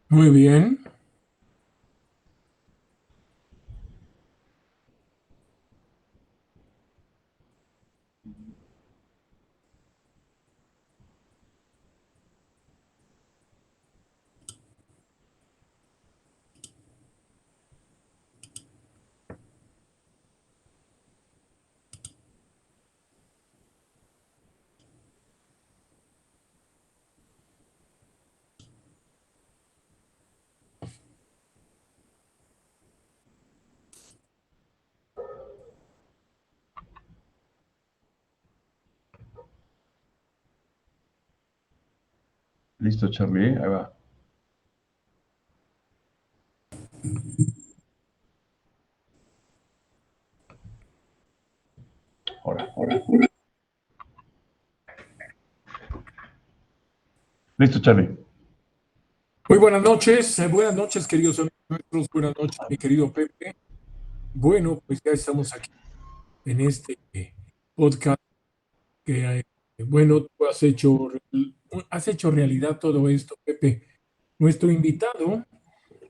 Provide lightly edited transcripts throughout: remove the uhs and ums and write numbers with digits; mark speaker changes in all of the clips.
Speaker 1: Muy bien.
Speaker 2: Listo, Charlie, ahí va. Ahora, ahora. Listo, Charlie.
Speaker 1: Muy buenas noches, queridos amigos nuestros, buenas noches, mi querido Pepe. Bueno, pues ya estamos aquí en este podcast que, bueno, tú has hecho realidad todo esto, Pepe. Nuestro invitado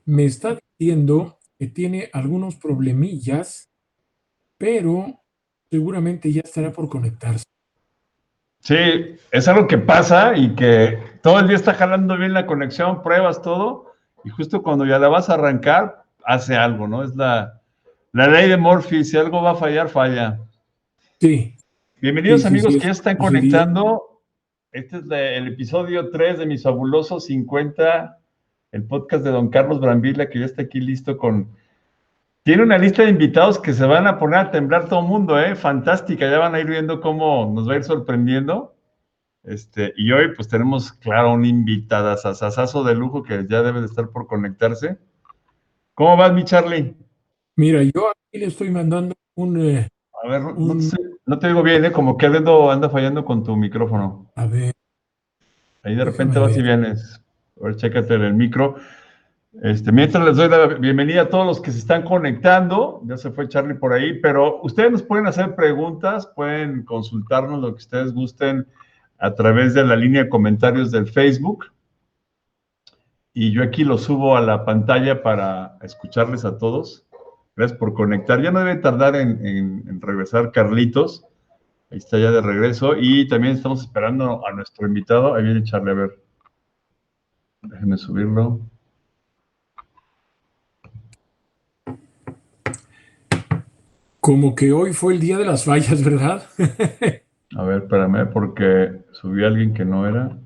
Speaker 1: me está diciendo que tiene algunos problemillas, pero seguramente ya estará por conectarse.
Speaker 2: Sí, es algo que pasa y que todo el día está jalando bien la conexión, pruebas todo, y justo cuando ya la vas a arrancar, hace algo, ¿no? Es la ley de Murphy, si algo va a fallar, falla.
Speaker 1: Sí, sí,
Speaker 2: Bienvenidos
Speaker 1: sí,
Speaker 2: amigos
Speaker 1: sí,
Speaker 2: que ya
Speaker 1: eso
Speaker 2: están
Speaker 1: sucedía.
Speaker 2: conectando. Este es el episodio 3 de mis fabulosos 50, el podcast de Don Carlos Brambila, que ya está aquí listo con... Tiene una lista de invitados que se van a poner a temblar todo el mundo, ¿eh? Fantástica, ya van a ir viendo cómo nos va a ir sorprendiendo. Y hoy pues tenemos, claro, un invitadazazazo de lujo que ya debe de estar por conectarse. ¿Cómo vas, mi Charlie?
Speaker 1: Mira, yo aquí le estoy mandando
Speaker 2: A ver,
Speaker 1: un,
Speaker 2: no te digo bien, ¿eh? Como que algo anda fallando con tu micrófono.
Speaker 1: a ver,
Speaker 2: Ahí de repente
Speaker 1: déjame
Speaker 2: vas y
Speaker 1: ver.
Speaker 2: vienes. A ver, chécate el micro. Mientras les doy la bienvenida a todos los que se están conectando, ya se fue Charlie por ahí, pero ustedes nos pueden hacer preguntas, pueden consultarnos lo que ustedes gusten a través de la línea de comentarios del Facebook. Y yo aquí lo subo a la pantalla para escucharles a todos. Gracias por conectar. Ya no debe tardar en regresar Carlitos. Ahí está ya de regreso. Y también estamos esperando a nuestro invitado. Ahí viene Charlie, a ver. Déjenme subirlo.
Speaker 1: Como que hoy fue el día de las fallas, ¿verdad?
Speaker 2: A ver, espérame, porque subí a alguien que no era.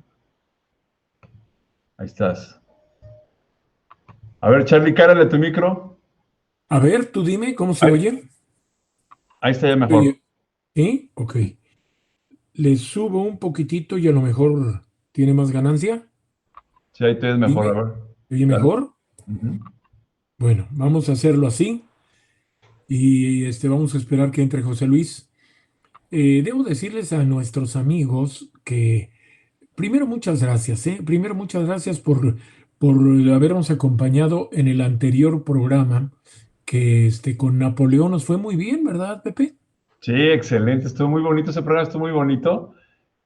Speaker 2: Ahí estás. A ver, Charlie, cárale tu micro.
Speaker 1: A ver, tú dime cómo se
Speaker 2: Ahí,
Speaker 1: oye.
Speaker 2: ahí está ya mejor.
Speaker 1: Oye, ¿sí? Ok. Le subo un poquitito y a lo mejor tiene más ganancia.
Speaker 2: Sí, ahí te ves mejor,
Speaker 1: Dime,
Speaker 2: a ver.
Speaker 1: ¿se oye
Speaker 2: Dale.
Speaker 1: mejor?
Speaker 2: Ujú.
Speaker 1: Bueno, vamos a hacerlo así y vamos a esperar que entre José Luis. Debo decirles a nuestros amigos que primero muchas gracias, ¿eh? Primero muchas gracias por habernos acompañado en el anterior programa que con Napoleón nos fue muy bien, ¿verdad, Pepe?
Speaker 2: Sí, excelente. Estuvo muy bonito ese programa, estuvo muy bonito.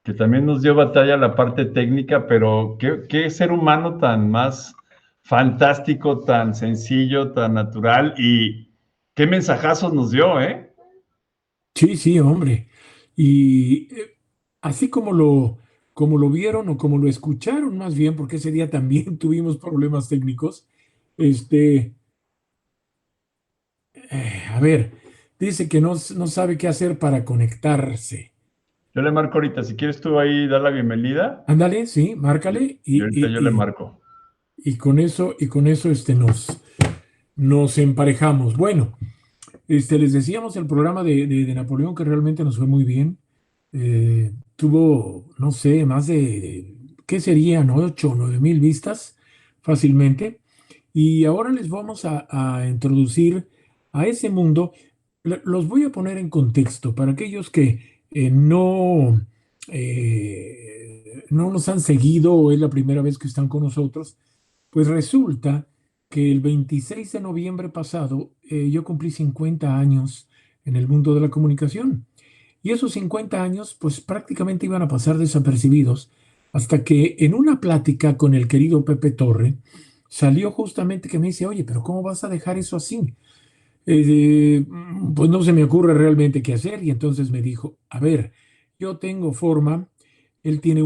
Speaker 2: Que también nos dio batalla la parte técnica, pero qué ser humano tan más fantástico, tan sencillo, tan natural y qué mensajazos nos dio, ¿eh?
Speaker 1: Sí, sí, hombre. Y así como lo vieron o como lo escucharon más bien, porque ese día también tuvimos problemas técnicos, este, a ver, dice que no sabe qué hacer para conectarse.
Speaker 2: Yo le marco ahorita, si quieres tú ahí dar la bienvenida,
Speaker 1: Ándale, sí,
Speaker 2: y,
Speaker 1: márcale
Speaker 2: y ahorita yo le marco.
Speaker 1: y con eso nos emparejamos. Bueno, les decíamos el programa de Napoleón que realmente nos fue muy bien. Tuvo, no sé, más de, ¿qué serían? 8 o 9 mil vistas fácilmente. Y ahora les vamos a introducir a ese mundo. Los voy a poner en contexto para aquellos que no nos han seguido o es la primera vez que están con nosotros. Pues resulta que el 26 de noviembre pasado yo cumplí 50 años en el mundo de la comunicación. Y esos 50 años, pues prácticamente iban a pasar desapercibidos hasta que en una plática con el querido Pepe Torre, salió justamente que me dice, oye, pero ¿cómo vas a dejar eso así? Pues no se me ocurre realmente qué hacer. Y entonces me dijo, a ver, yo tengo forma, él tiene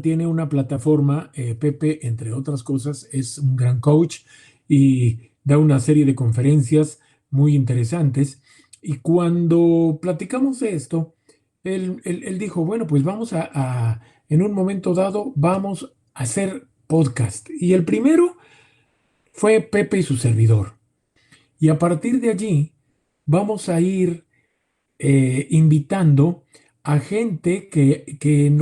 Speaker 1: tiene una plataforma, Pepe, entre otras cosas, es un gran coach y da una serie de conferencias muy interesantes. Y cuando platicamos de esto, él dijo, bueno, pues vamos en un momento dado, vamos a hacer podcast. Y el primero fue Pepe y su servidor. Y a partir de allí vamos a ir invitando a gente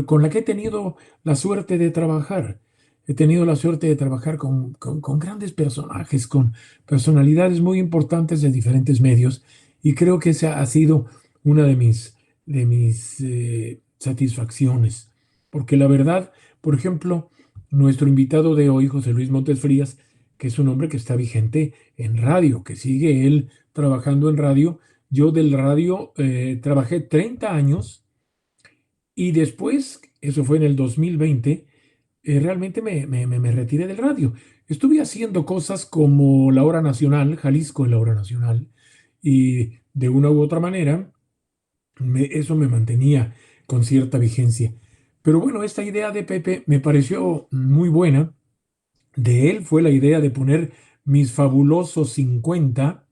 Speaker 1: con la que he tenido la suerte de trabajar. He tenido la suerte de trabajar con grandes personajes, con personalidades muy importantes de diferentes medios, y creo que esa ha sido una de mis satisfacciones. Porque la verdad, por ejemplo, nuestro invitado de hoy, José Luis Montes Frías, que es un hombre que está vigente en radio, que sigue él trabajando en radio. Yo del radio trabajé 30 años y después, eso fue en el 2020, realmente me retiré del radio. Estuve haciendo cosas como La Hora Nacional, Jalisco en La Hora Nacional, y de una u otra manera eso me mantenía con cierta vigencia. Pero bueno, esta idea de Pepe me pareció muy buena. De él fue la idea de poner mis fabulosos 50,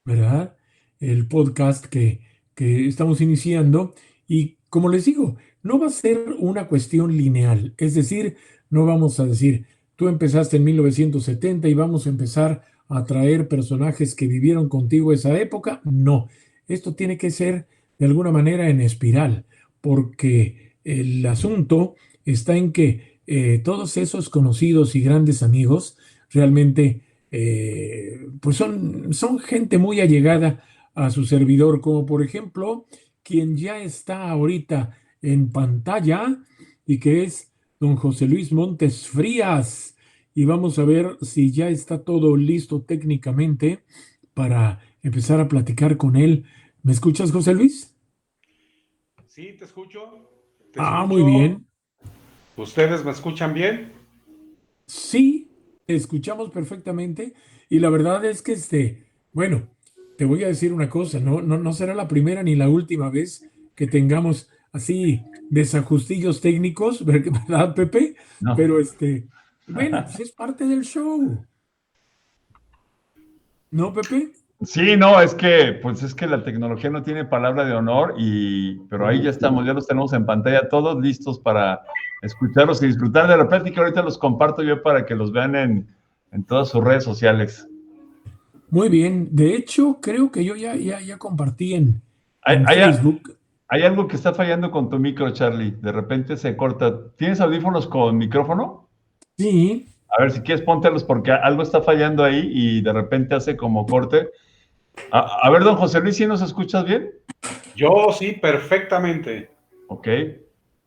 Speaker 1: ¿verdad? El podcast que estamos iniciando. Y como les digo, no va a ser una cuestión lineal. Es decir, no vamos a decir, tú empezaste en 1970 y vamos a empezar a traer personajes que vivieron contigo esa época. No, esto tiene que ser de alguna manera en espiral, porque el asunto está en que todos esos conocidos y grandes amigos realmente pues son gente muy allegada a su servidor, como por ejemplo quien ya está ahorita en pantalla y que es don José Luis Montes Frías. Y vamos a ver si ya está todo listo técnicamente para empezar a platicar con él. ¿Me escuchas, José Luis?
Speaker 3: Sí, te escucho. Te
Speaker 1: Ah, muy
Speaker 3: escucho.
Speaker 1: bien.
Speaker 3: ¿Ustedes me escuchan bien?
Speaker 1: Sí, te escuchamos perfectamente y la verdad es que bueno, te voy a decir una cosa, no será la primera ni la última vez que tengamos así desajustillos técnicos, ¿verdad, Pepe?
Speaker 2: No.
Speaker 1: Pero bueno, pues es parte del show, ¿no, Pepe?
Speaker 2: Sí, no, pues es que la tecnología no tiene palabra de honor, pero ahí ya estamos, ya los tenemos en pantalla, todos listos para escucharlos y disfrutar de la plática. Ahorita los comparto yo para que los vean en todas sus redes sociales.
Speaker 1: Muy bien, de hecho creo que yo ya compartí
Speaker 2: Hay,
Speaker 1: en
Speaker 2: hay,
Speaker 1: Facebook.
Speaker 2: hay algo que está fallando con tu micro, Charlie. De repente se corta. ¿Tienes audífonos con micrófono?
Speaker 1: Sí,
Speaker 2: A ver, si quieres, póntelos porque algo está fallando ahí y de repente hace como corte. A ver, don José Luis, ¿sí nos escuchas bien?
Speaker 3: Yo sí, perfectamente.
Speaker 2: Ok.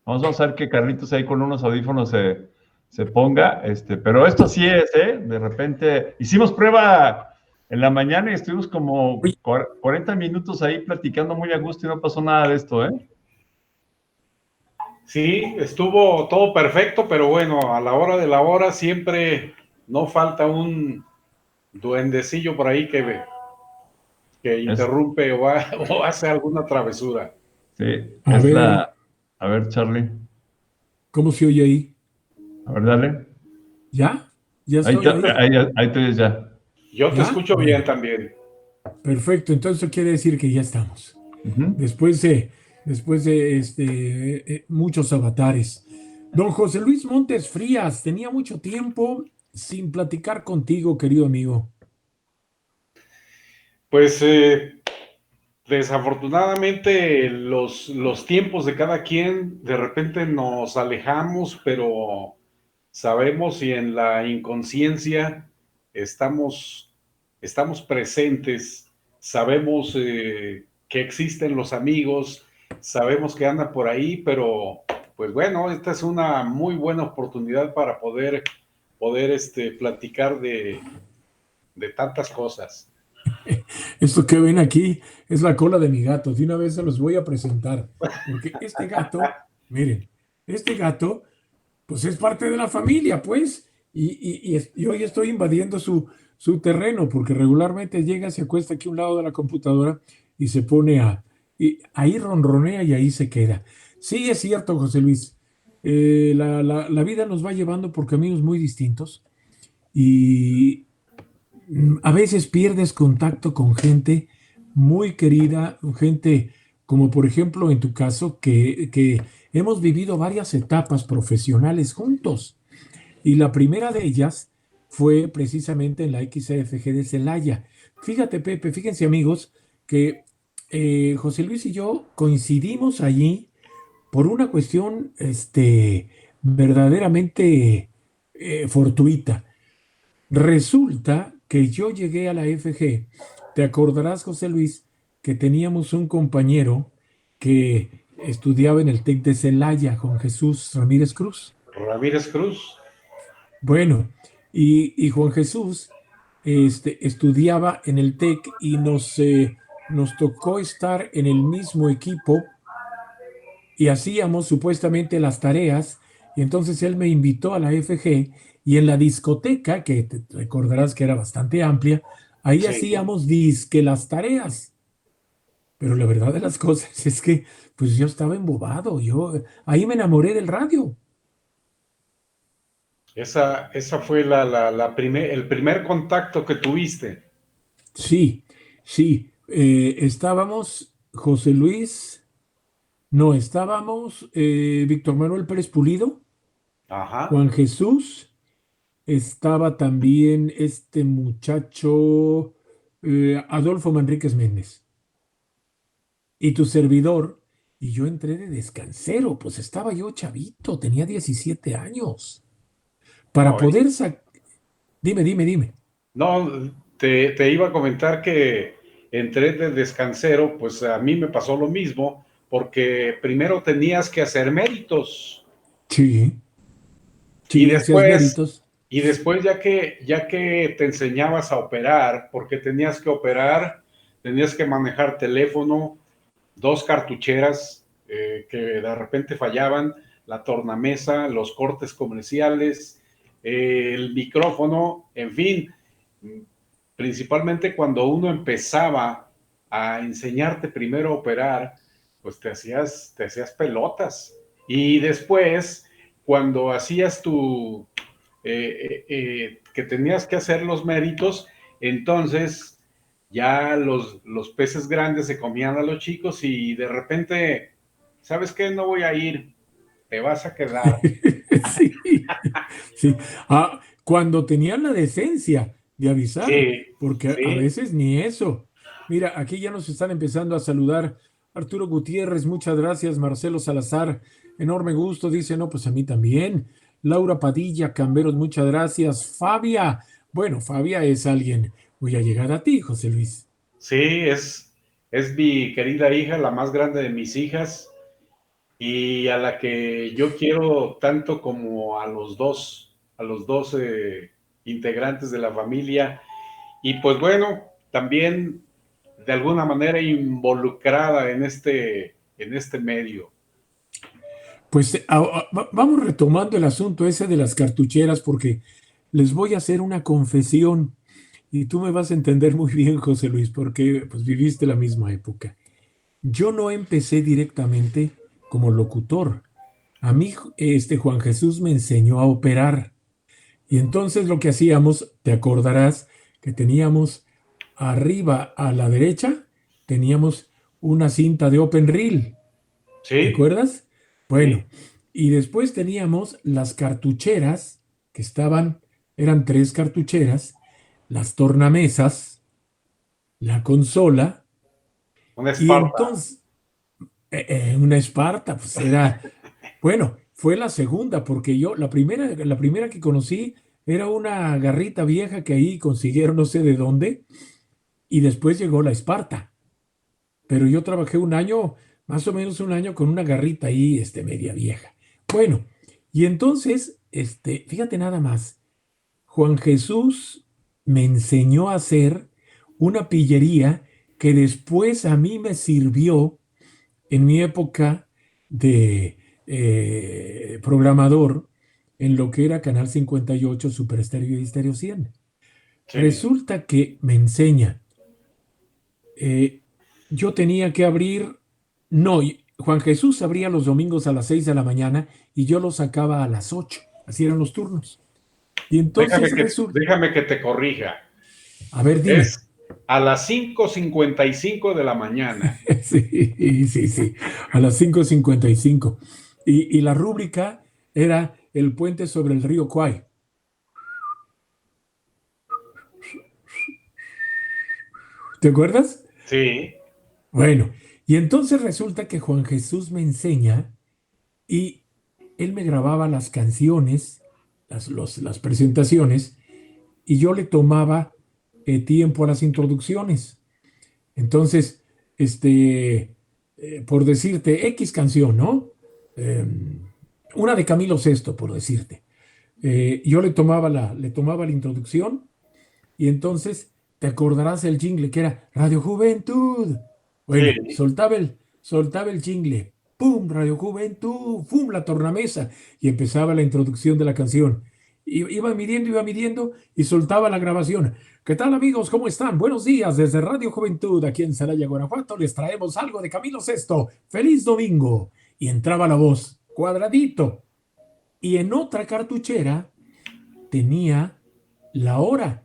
Speaker 2: Vamos a ver que Carlitos ahí con unos audífonos se ponga. Pero esto sí es, ¿eh? De repente hicimos prueba en la mañana y estuvimos como
Speaker 1: oye,
Speaker 2: 40 minutos ahí platicando muy a gusto y no pasó nada de esto, ¿eh?
Speaker 3: Sí, estuvo todo perfecto, pero bueno, a la hora de la hora siempre no falta un duendecillo por ahí que
Speaker 2: Es,
Speaker 3: interrumpe o hace alguna travesura.
Speaker 2: sí,
Speaker 1: a ver,
Speaker 2: A ver, Charlie.
Speaker 1: ¿cómo se oye ahí?
Speaker 2: A ver, dale.
Speaker 1: ¿Ya? ¿Ya
Speaker 2: Ahí,
Speaker 1: estoy ahí?
Speaker 2: ahí te oyes ya.
Speaker 3: Yo te
Speaker 1: ¿Ya?
Speaker 3: escucho bien
Speaker 1: Bueno.
Speaker 3: también.
Speaker 1: Perfecto, entonces eso quiere decir que ya estamos.
Speaker 2: Ujú.
Speaker 1: Después de muchos avatares. Don José Luis Montes Frías, tenía mucho tiempo sin platicar contigo, querido amigo.
Speaker 3: Pues desafortunadamente los tiempos de cada quien de repente nos alejamos, pero sabemos y en la inconsciencia estamos presentes, sabemos que existen los amigos, sabemos que andan por ahí, pero pues bueno, esta es una muy buena oportunidad para poder platicar de tantas cosas.
Speaker 1: Esto que ven aquí es la cola de mi gato. De una vez se los voy a presentar, porque miren, este gato, pues es parte de la familia, pues, y hoy estoy invadiendo su terreno, porque regularmente llega, se acuesta aquí a un lado de la computadora y se pone y ahí ronronea y ahí se queda. Sí, es cierto, José Luis. La vida nos va llevando por caminos muy distintos y a veces pierdes contacto con gente muy querida, gente como por ejemplo en tu caso, que hemos vivido varias etapas profesionales juntos. Y la primera de ellas fue precisamente en la XFG de Celaya. Fíjate, Pepe, fíjense amigos, que José Luis y yo coincidimos allí por una cuestión verdaderamente fortuita. Resulta que yo llegué a la FG. Te acordarás, José Luis, que teníamos un compañero que estudiaba en el TEC de Celaya, Juan Jesús Ramírez Cruz.
Speaker 3: Ramírez Cruz.
Speaker 1: Bueno, y Juan Jesús estudiaba en el TEC y nos tocó estar en el mismo equipo y hacíamos supuestamente las tareas. Y entonces él me invitó a la FG y en la discoteca, que te recordarás que era bastante amplia, ahí
Speaker 3: Sí.
Speaker 1: hacíamos disque las tareas. Pero la verdad de las cosas es que pues yo estaba embobado, ahí me enamoré del radio.
Speaker 3: Esa fue el primer contacto que tuviste.
Speaker 1: Sí, sí, estábamos José Luis, no, estábamos Víctor Manuel Pérez Pulido,
Speaker 3: Ajá.
Speaker 1: Juan Jesús, estaba también este muchacho Adolfo Manríquez Méndez y tu servidor, y yo entré de descansero, pues estaba yo chavito, tenía 17 años, para
Speaker 3: No,
Speaker 1: poder dime.
Speaker 3: no, te iba a comentar que entré de descansero, pues a mí me pasó lo mismo, porque primero tenías que hacer méritos
Speaker 1: Sí,
Speaker 3: y
Speaker 1: sí, hacías
Speaker 3: después,
Speaker 1: méritos.
Speaker 3: ya que te enseñabas a operar, porque tenías que operar, tenías que manejar teléfono, dos cartucheras que de repente fallaban, la tornamesa, los cortes comerciales, el micrófono, en fin, principalmente cuando uno empezaba a enseñarte primero a operar, pues te hacías pelotas. Y después, cuando hacías que tenías que hacer los méritos, entonces ya los peces grandes se comían a los chicos y de repente, ¿sabes qué? No voy a ir, te vas a quedar.
Speaker 1: Sí, sí. Cuando tenían la decencia de avisar,
Speaker 3: Sí,
Speaker 1: porque a
Speaker 3: sí,
Speaker 1: veces ni eso. Mira, aquí ya nos están empezando a saludar. Arturo Gutiérrez, muchas gracias. Marcelo Salazar, enorme gusto. Dice, no, pues a mí también. Laura Padilla, Camberos, muchas gracias. Fabia, bueno, Fabia es alguien. Voy a llegar a ti, José Luis.
Speaker 3: sí, es mi querida hija, la más grande de mis hijas, y a la que yo quiero tanto como a los dos integrantes de la familia. Y pues bueno, también de alguna manera involucrada en este medio.
Speaker 1: Pues vamos retomando el asunto ese de las cartucheras, porque les voy a hacer una confesión. Y tú me vas a entender muy bien, José Luis, porque pues viviste la misma época. Yo no empecé directamente como locutor. A mí, Juan Jesús me enseñó a operar. Y entonces lo que hacíamos, te acordarás, que teníamos arriba a la derecha, teníamos una cinta de open reel. ¿Te
Speaker 3: Sí,
Speaker 1: acuerdas? Bueno,
Speaker 3: sí,
Speaker 1: y después teníamos las cartucheras, que eran tres cartucheras, las tornamesas, la consola,
Speaker 3: una
Speaker 1: y
Speaker 3: Esparta.
Speaker 1: entonces una Esparta, pues era, bueno, fue la segunda, porque yo, la primera que conocí era una garrita vieja que ahí consiguieron no sé de dónde, y después llegó la Esparta. Pero yo trabajé un año, más o menos un año, con una garrita ahí, media vieja. Bueno, y entonces, fíjate nada más, Juan Jesús me enseñó a hacer una pillería que después a mí me sirvió en mi época de programador, en lo que era Canal 58, Super Estéreo y Estéreo 100.
Speaker 3: Sí.
Speaker 1: Resulta que me enseña, yo tenía que abrir, no, Juan Jesús abría los domingos a las 6 de la mañana y yo los sacaba a las 8, así eran los turnos. Y entonces resulta,
Speaker 3: Déjame que te corrija.
Speaker 1: a ver, dime.
Speaker 3: Es a las 5:55 de la mañana.
Speaker 1: Sí, a las 5:55. Y la rúbrica era el puente sobre el río Kwai. ¿Te acuerdas?
Speaker 3: Sí,
Speaker 1: Bueno, y entonces resulta que Juan Jesús me enseña y él me grababa las canciones, las presentaciones, y yo le tomaba tiempo a las introducciones. Entonces, por decirte, X canción, ¿no? Eh, una de Camilo Sesto, por decirte. Yo le tomaba la introducción y entonces te acordarás el jingle que era Radio Juventud. Bueno,
Speaker 3: sí,
Speaker 1: soltaba el jingle. ¡Pum! Radio Juventud. ¡Pum! La tornamesa. Y empezaba la introducción de la canción. Iba midiendo y soltaba la grabación. ¿Qué tal, amigos? ¿Cómo están? Buenos días desde Radio Juventud, aquí en Celaya, Guanajuato. Les traemos algo de Camilo Sesto. ¡Feliz domingo! Y entraba la voz, cuadradito. Y en otra cartuchera tenía la hora.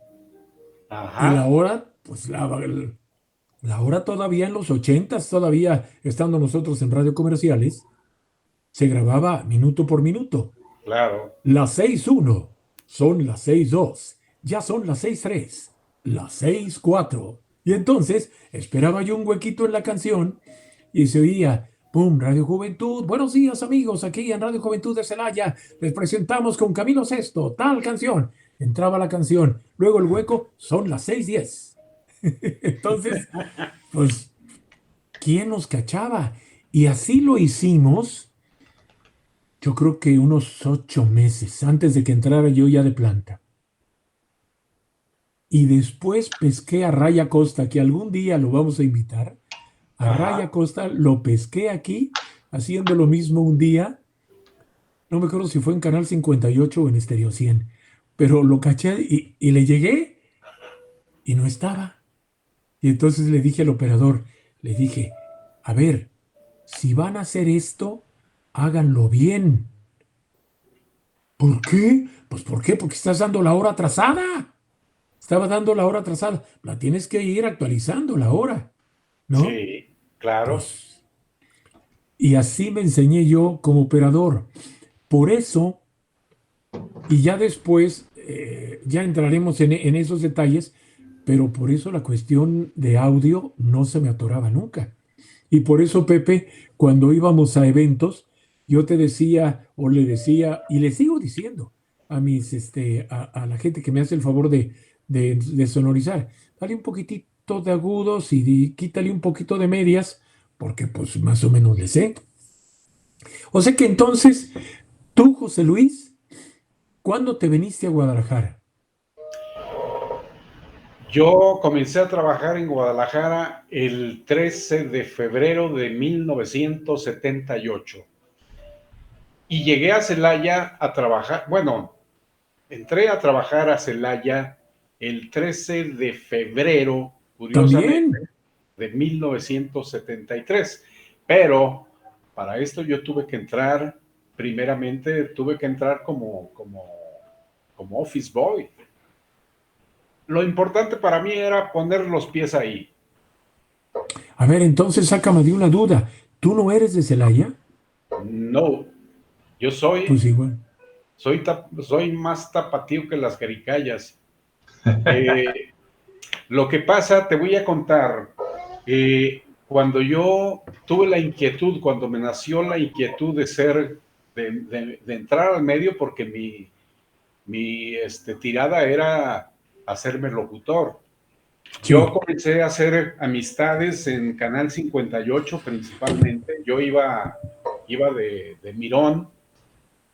Speaker 1: Y la
Speaker 3: ajá,
Speaker 1: hora, pues la hora todavía en los 80s, todavía estando nosotros en radio comerciales, se grababa minuto por minuto.
Speaker 3: claro.
Speaker 1: Las 6:1, son las 6:2, ya son las 6:3, las 6:4. Y entonces esperaba yo un huequito en la canción y se oía, ¡pum! Radio Juventud. Buenos días, amigos, aquí en Radio Juventud de Celaya. Les presentamos con Camilo Sesto, tal canción. Entraba la canción, luego el hueco, son las 6:10. Entonces, pues, ¿quién nos cachaba? Y así lo hicimos, yo creo que unos 8 meses antes de que entrara yo ya de planta. Y después pesqué a Raya Costa, que algún día lo vamos a invitar. A Raya
Speaker 3: Ajá.
Speaker 1: Costa lo pesqué aquí, haciendo lo mismo un día. No me acuerdo si fue en Canal 58 o en Estéreo 100, pero lo caché y le llegué y no estaba. Y entonces le dije al operador, le dije, a ver, si van a hacer esto, háganlo bien. ¿Por qué? Pues ¿por qué? Porque estás dando la hora atrasada. Estaba dando la hora atrasada. La tienes que ir actualizando la hora, ¿no?
Speaker 3: Sí, claro.
Speaker 1: Pues, y así me enseñé yo como operador. Por eso, y ya después, ya entraremos en esos detalles, pero por eso la cuestión de audio no se me atoraba nunca. Y por eso, Pepe, cuando íbamos a eventos, yo te decía o le decía, y le sigo diciendo a la gente que me hace el favor de sonorizar, dale un poquitito de agudos y quítale un poquito de medias, porque pues más o menos le sé. O sea que entonces, tú, José Luis, ¿cuándo te viniste a Guadalajara?
Speaker 3: Yo comencé a trabajar en Guadalajara el 13 de febrero de 1978 y llegué a Celaya a trabajar, bueno, entré a trabajar a Celaya el 13 de febrero, curiosamente,
Speaker 1: También.
Speaker 3: de 1973, pero para esto yo tuve que entrar, primeramente tuve que entrar como office boy. Lo importante para mí era poner los pies ahí.
Speaker 1: A ver, entonces sácame de una duda. ¿Tú no eres de Celaya?
Speaker 3: No, yo
Speaker 1: Pues igual.
Speaker 3: soy más tapatío que las jericayas. Eh, lo que pasa, te voy a contar, cuando yo tuve la inquietud, cuando me nació la inquietud de entrar al medio, porque mi tirada era hacerme locutor. Yo
Speaker 1: Sí.
Speaker 3: comencé a hacer amistades en Canal 58 principalmente. Yo iba de mirón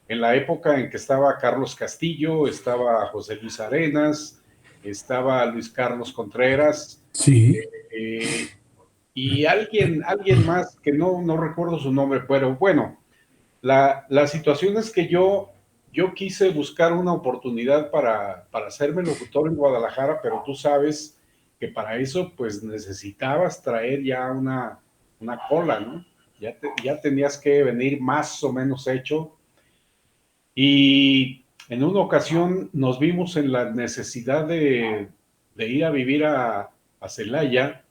Speaker 3: en la época en que estaba Carlos Castillo, estaba José Luis Arenas, estaba Luis Carlos Contreras,
Speaker 1: Sí.
Speaker 3: eh, y alguien más que no recuerdo su nombre, pero bueno, la situación es que yo yo quise buscar una oportunidad para hacerme locutor en Guadalajara, pero tú sabes que para eso pues necesitabas traer ya una cola, ¿no? Ya tenías que venir más o menos hecho. Y en una ocasión nos vimos en la necesidad de ir a vivir a Celaya,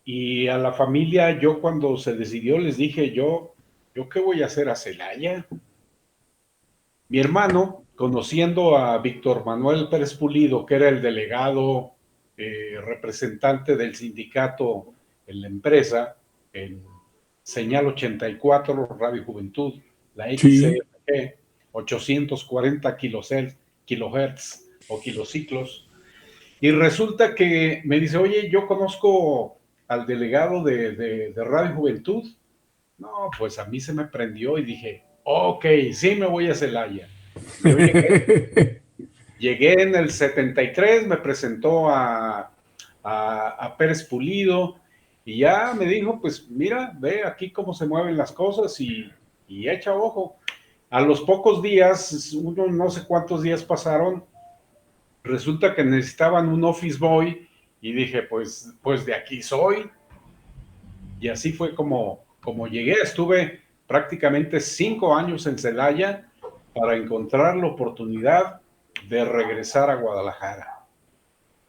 Speaker 3: y a la familia, yo cuando se decidió les dije, ¿yo qué voy a hacer a Celaya? Mi hermano, conociendo a Víctor Manuel Pérez Pulido, que era el delegado representante del sindicato en la empresa, en Señal 84, Radio Juventud, la
Speaker 1: Sí.
Speaker 3: XCFG, 840 kilohertz o kilociclos, y resulta que me dice, oye, yo conozco al delegado de Radio Juventud. No, pues a mí se me prendió y dije, ok, sí me voy a Celaya. Yo llegué en el 73, me presentó a Pérez Pulido y ya me dijo, pues mira, ve aquí cómo se mueven las cosas y echa ojo. A los pocos días, no sé cuántos días pasaron, resulta que necesitaban un office boy y dije, pues de aquí soy. Y así fue como llegué. Estuve prácticamente 5 años en Celaya para encontrar la oportunidad de regresar a Guadalajara.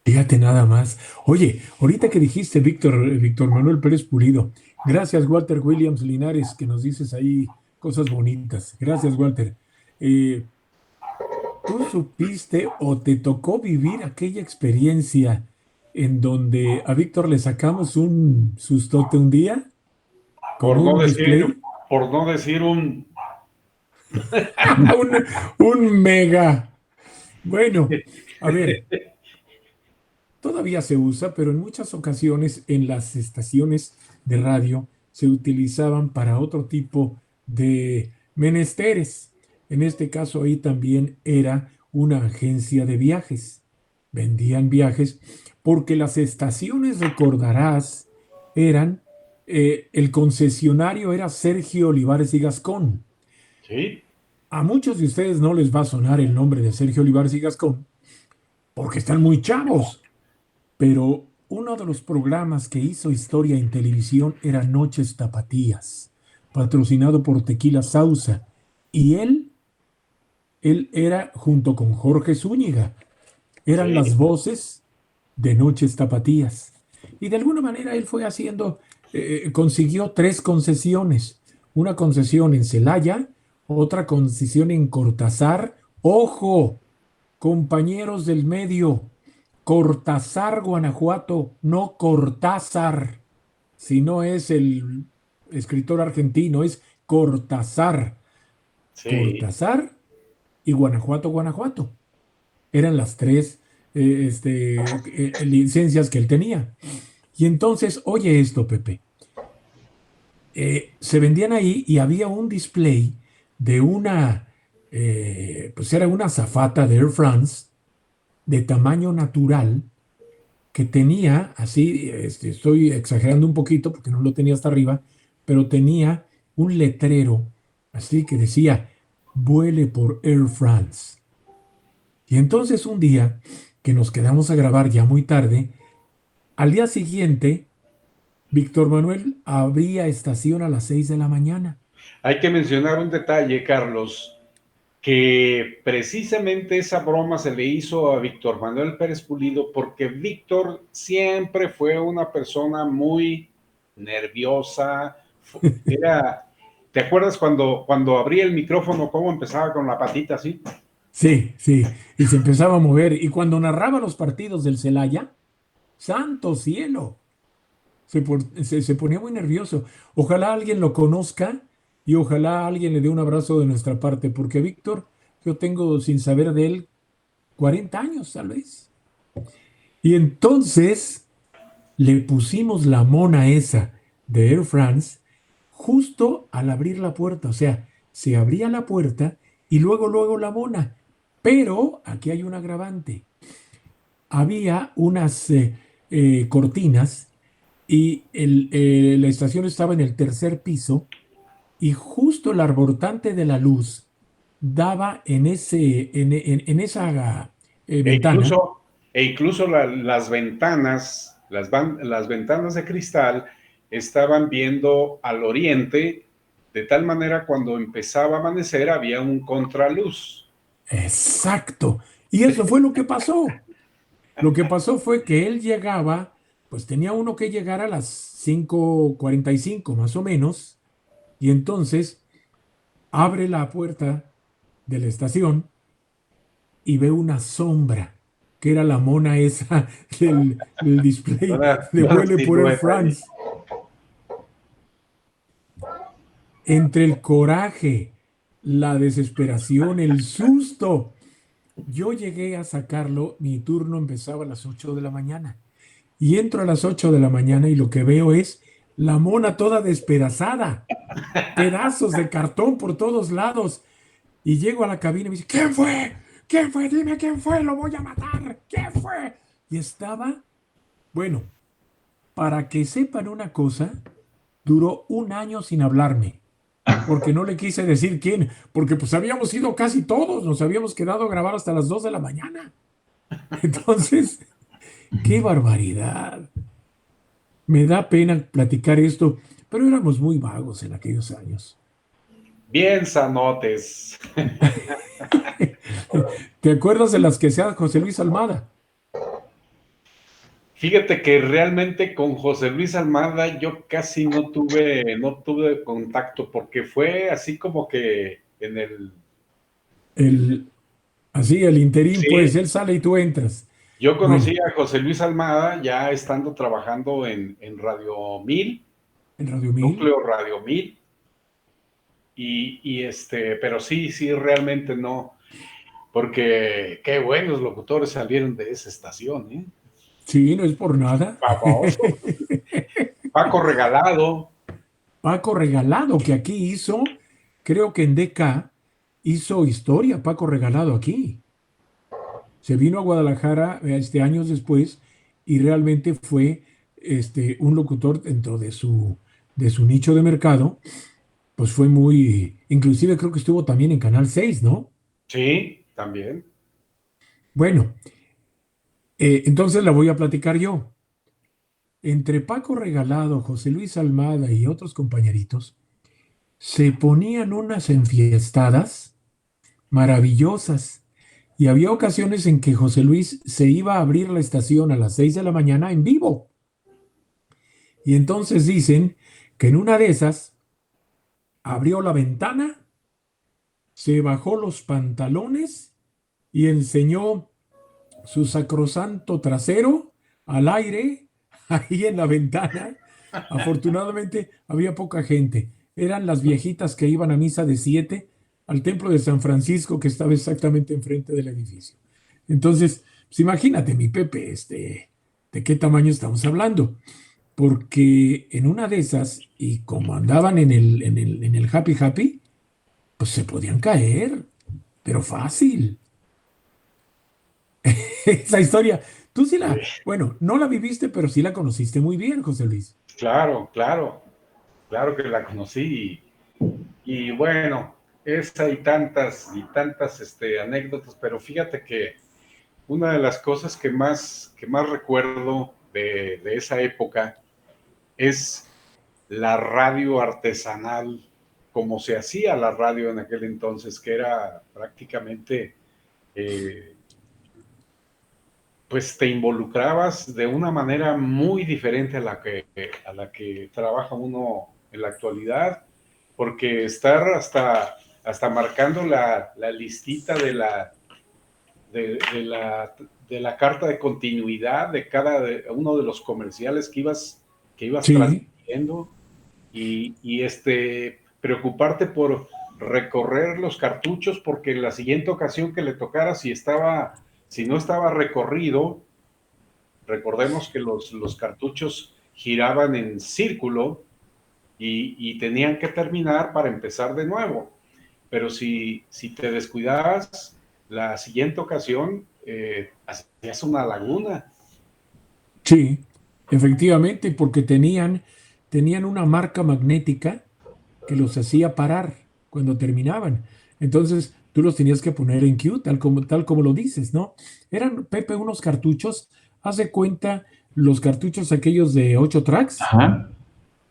Speaker 1: Fíjate nada más. Oye, ahorita que dijiste Víctor Manuel Pérez Pulido, gracias Walter Williams Linares, que nos dices ahí cosas bonitas. Gracias, Walter. ¿Tú supiste o te tocó vivir aquella experiencia en donde a Víctor le sacamos un sustote un día con
Speaker 3: Por no
Speaker 1: un
Speaker 3: decir,
Speaker 1: display?
Speaker 3: por no decir un...
Speaker 1: Un mega. Bueno, a ver, todavía se usa, pero en muchas ocasiones en las estaciones de radio se utilizaban para otro tipo de menesteres. En este caso ahí también era una agencia de viajes. Vendían viajes porque las estaciones, recordarás, eran, el concesionario era Sergio Olivares y Gascón.
Speaker 3: Sí,
Speaker 1: A muchos de ustedes no les va a sonar el nombre de Sergio Olivares y Gascón porque están muy chavos. Pero uno de los programas que hizo historia en televisión era Noches Tapatías, patrocinado por Tequila Sauza. Y él era, junto con Jorge Zúñiga, eran las
Speaker 3: sí,
Speaker 1: voces de Noches Tapatías. Y de alguna manera él fue haciendo, consiguió 3 concesiones. Una concesión en Celaya, otra concesión en Cortázar. ¡Ojo! Compañeros del medio, Cortázar, Guanajuato, no Cortázar, si no es el escritor argentino, es Cortázar.
Speaker 3: sí.
Speaker 1: Cortázar y Guanajuato, Guanajuato. Eran las 3 licencias que él tenía. Y entonces, oye esto, Pepe, se vendían ahí y había un display de pues era una azafata de Air France de tamaño natural que tenía, así, estoy exagerando un poquito porque no lo tenía hasta arriba, pero tenía un letrero, así que decía, vuele por Air France. Y entonces un día que nos quedamos a grabar ya muy tarde, al día siguiente, Víctor Manuel abría estación a las 6 de la mañana.
Speaker 3: Hay que mencionar un detalle, Carlos, que precisamente esa broma se le hizo a Víctor Manuel Pérez Pulido porque Víctor siempre fue una persona muy nerviosa. Era, ¿te acuerdas cuando abría el micrófono, cómo empezaba con la patita así?
Speaker 1: Sí, sí, y se empezaba a mover. Y cuando narraba los partidos del Celaya, ¡santo cielo! Se ponía muy nervioso. Ojalá alguien lo conozca y ojalá alguien le dé un abrazo de nuestra parte, porque Víctor, yo tengo sin saber de él 40 años tal vez. Y entonces le pusimos la mona esa de Air France justo al abrir la puerta. O sea, se abría la puerta y luego la mona. Pero aquí hay un agravante. Había unas cortinas y la estación estaba en el tercer piso y justo el arbortante de la luz daba en esa
Speaker 3: E
Speaker 1: ventana.
Speaker 3: incluso, las ventanas, las ventanas de cristal estaban viendo al oriente, de tal manera cuando empezaba a amanecer había un contraluz.
Speaker 1: Exacto. Y eso fue lo que pasó. Lo que pasó fue que él llegaba, pues tenía uno que llegar a las 5:45 más o menos, y entonces abre la puerta de la estación y ve una sombra, que era la mona esa del display de
Speaker 3: Una
Speaker 1: Vuele por Air
Speaker 3: silueta ahí.
Speaker 1: France. Entre el coraje, la desesperación, el susto, yo llegué a sacarlo, mi turno empezaba a las 8 de la mañana. Y entro a las 8 de la mañana y lo que veo es la mona toda despedazada, pedazos de cartón por todos lados. Y llego a la cabina y me dice, ¿quién fue? ¿Quién fue? Dime quién fue, lo voy a matar. ¿Quién fue? Y estaba, bueno, para que sepan una cosa, duró un año sin hablarme, porque no le quise decir quién, porque pues habíamos ido casi todos, nos habíamos quedado a grabar hasta las 2 de la mañana. Entonces, qué barbaridad. Me da pena platicar esto, pero éramos muy vagos en aquellos años.
Speaker 3: Bien sanotes.
Speaker 1: ¿Te acuerdas de las que hacía José Luis Almada?
Speaker 3: Fíjate que realmente con José Luis Almada yo casi no tuve contacto porque fue así como que en el...
Speaker 1: El, Así, el interín, pues,
Speaker 3: Sí,
Speaker 1: él sale y tú entras.
Speaker 3: yo
Speaker 1: Bueno,
Speaker 3: conocí a José Luis Almada ya estando trabajando en Radio 1000,
Speaker 1: en Radio 1000.
Speaker 3: Núcleo Radio 1000, pero sí, realmente no, porque qué buenos locutores salieron de esa estación, ¿eh?
Speaker 1: Sí, no es por nada.
Speaker 3: Famoso. Paco Regalado.
Speaker 1: Paco Regalado, que aquí hizo, creo que en DK hizo historia, Paco Regalado aquí. Se vino a Guadalajara años después y realmente fue un locutor dentro de su nicho de mercado, pues fue muy, inclusive creo que estuvo también en Canal 6, ¿no?
Speaker 3: Sí, también.
Speaker 1: Bueno, entonces la voy a platicar yo. Entre Paco Regalado, José Luis Almada y otros compañeritos, se ponían unas enfiestadas maravillosas. Y había ocasiones en que José Luis se iba a abrir la estación a las 6 de la mañana en vivo. Y entonces dicen que en una de esas abrió la ventana, se bajó los pantalones y enseñó su sacrosanto trasero al aire, ahí en la ventana. Afortunadamente había poca gente. Eran las viejitas que iban a misa de 7 al templo de San Francisco, que estaba exactamente enfrente del edificio. Entonces, pues imagínate, mi Pepe, ¿de qué tamaño estamos hablando? Porque en una de esas, y como andaban en el Happy Happy, pues se podían caer, pero fácil. Esa historia, tú sí bueno, no la viviste, pero sí la conociste muy bien, José Luis.
Speaker 3: Claro, claro, claro que la conocí y bueno, esa y tantas anécdotas, pero fíjate que una de las cosas que más recuerdo de esa época es la radio artesanal, como se hacía la radio en aquel entonces, que era prácticamente, eh, pues te involucrabas de una manera muy diferente a la que trabaja uno en la actualidad, porque estar hasta marcando la listita de la carta de continuidad de uno de los comerciales que ibas
Speaker 1: Sí,
Speaker 3: transmitiendo preocuparte por recorrer los cartuchos porque en la siguiente ocasión que le tocara, si no estaba recorrido, recordemos que los cartuchos giraban en círculo y tenían que terminar para empezar de nuevo. Pero si te descuidabas, la siguiente ocasión hacías una laguna.
Speaker 1: sí, efectivamente, porque tenían una marca magnética que los hacía parar cuando terminaban. Entonces, tú los tenías que poner en queue, tal como lo dices, ¿no? Eran, Pepe, unos cartuchos, haz de cuenta, los cartuchos aquellos de 8 tracks,
Speaker 2: Ajá.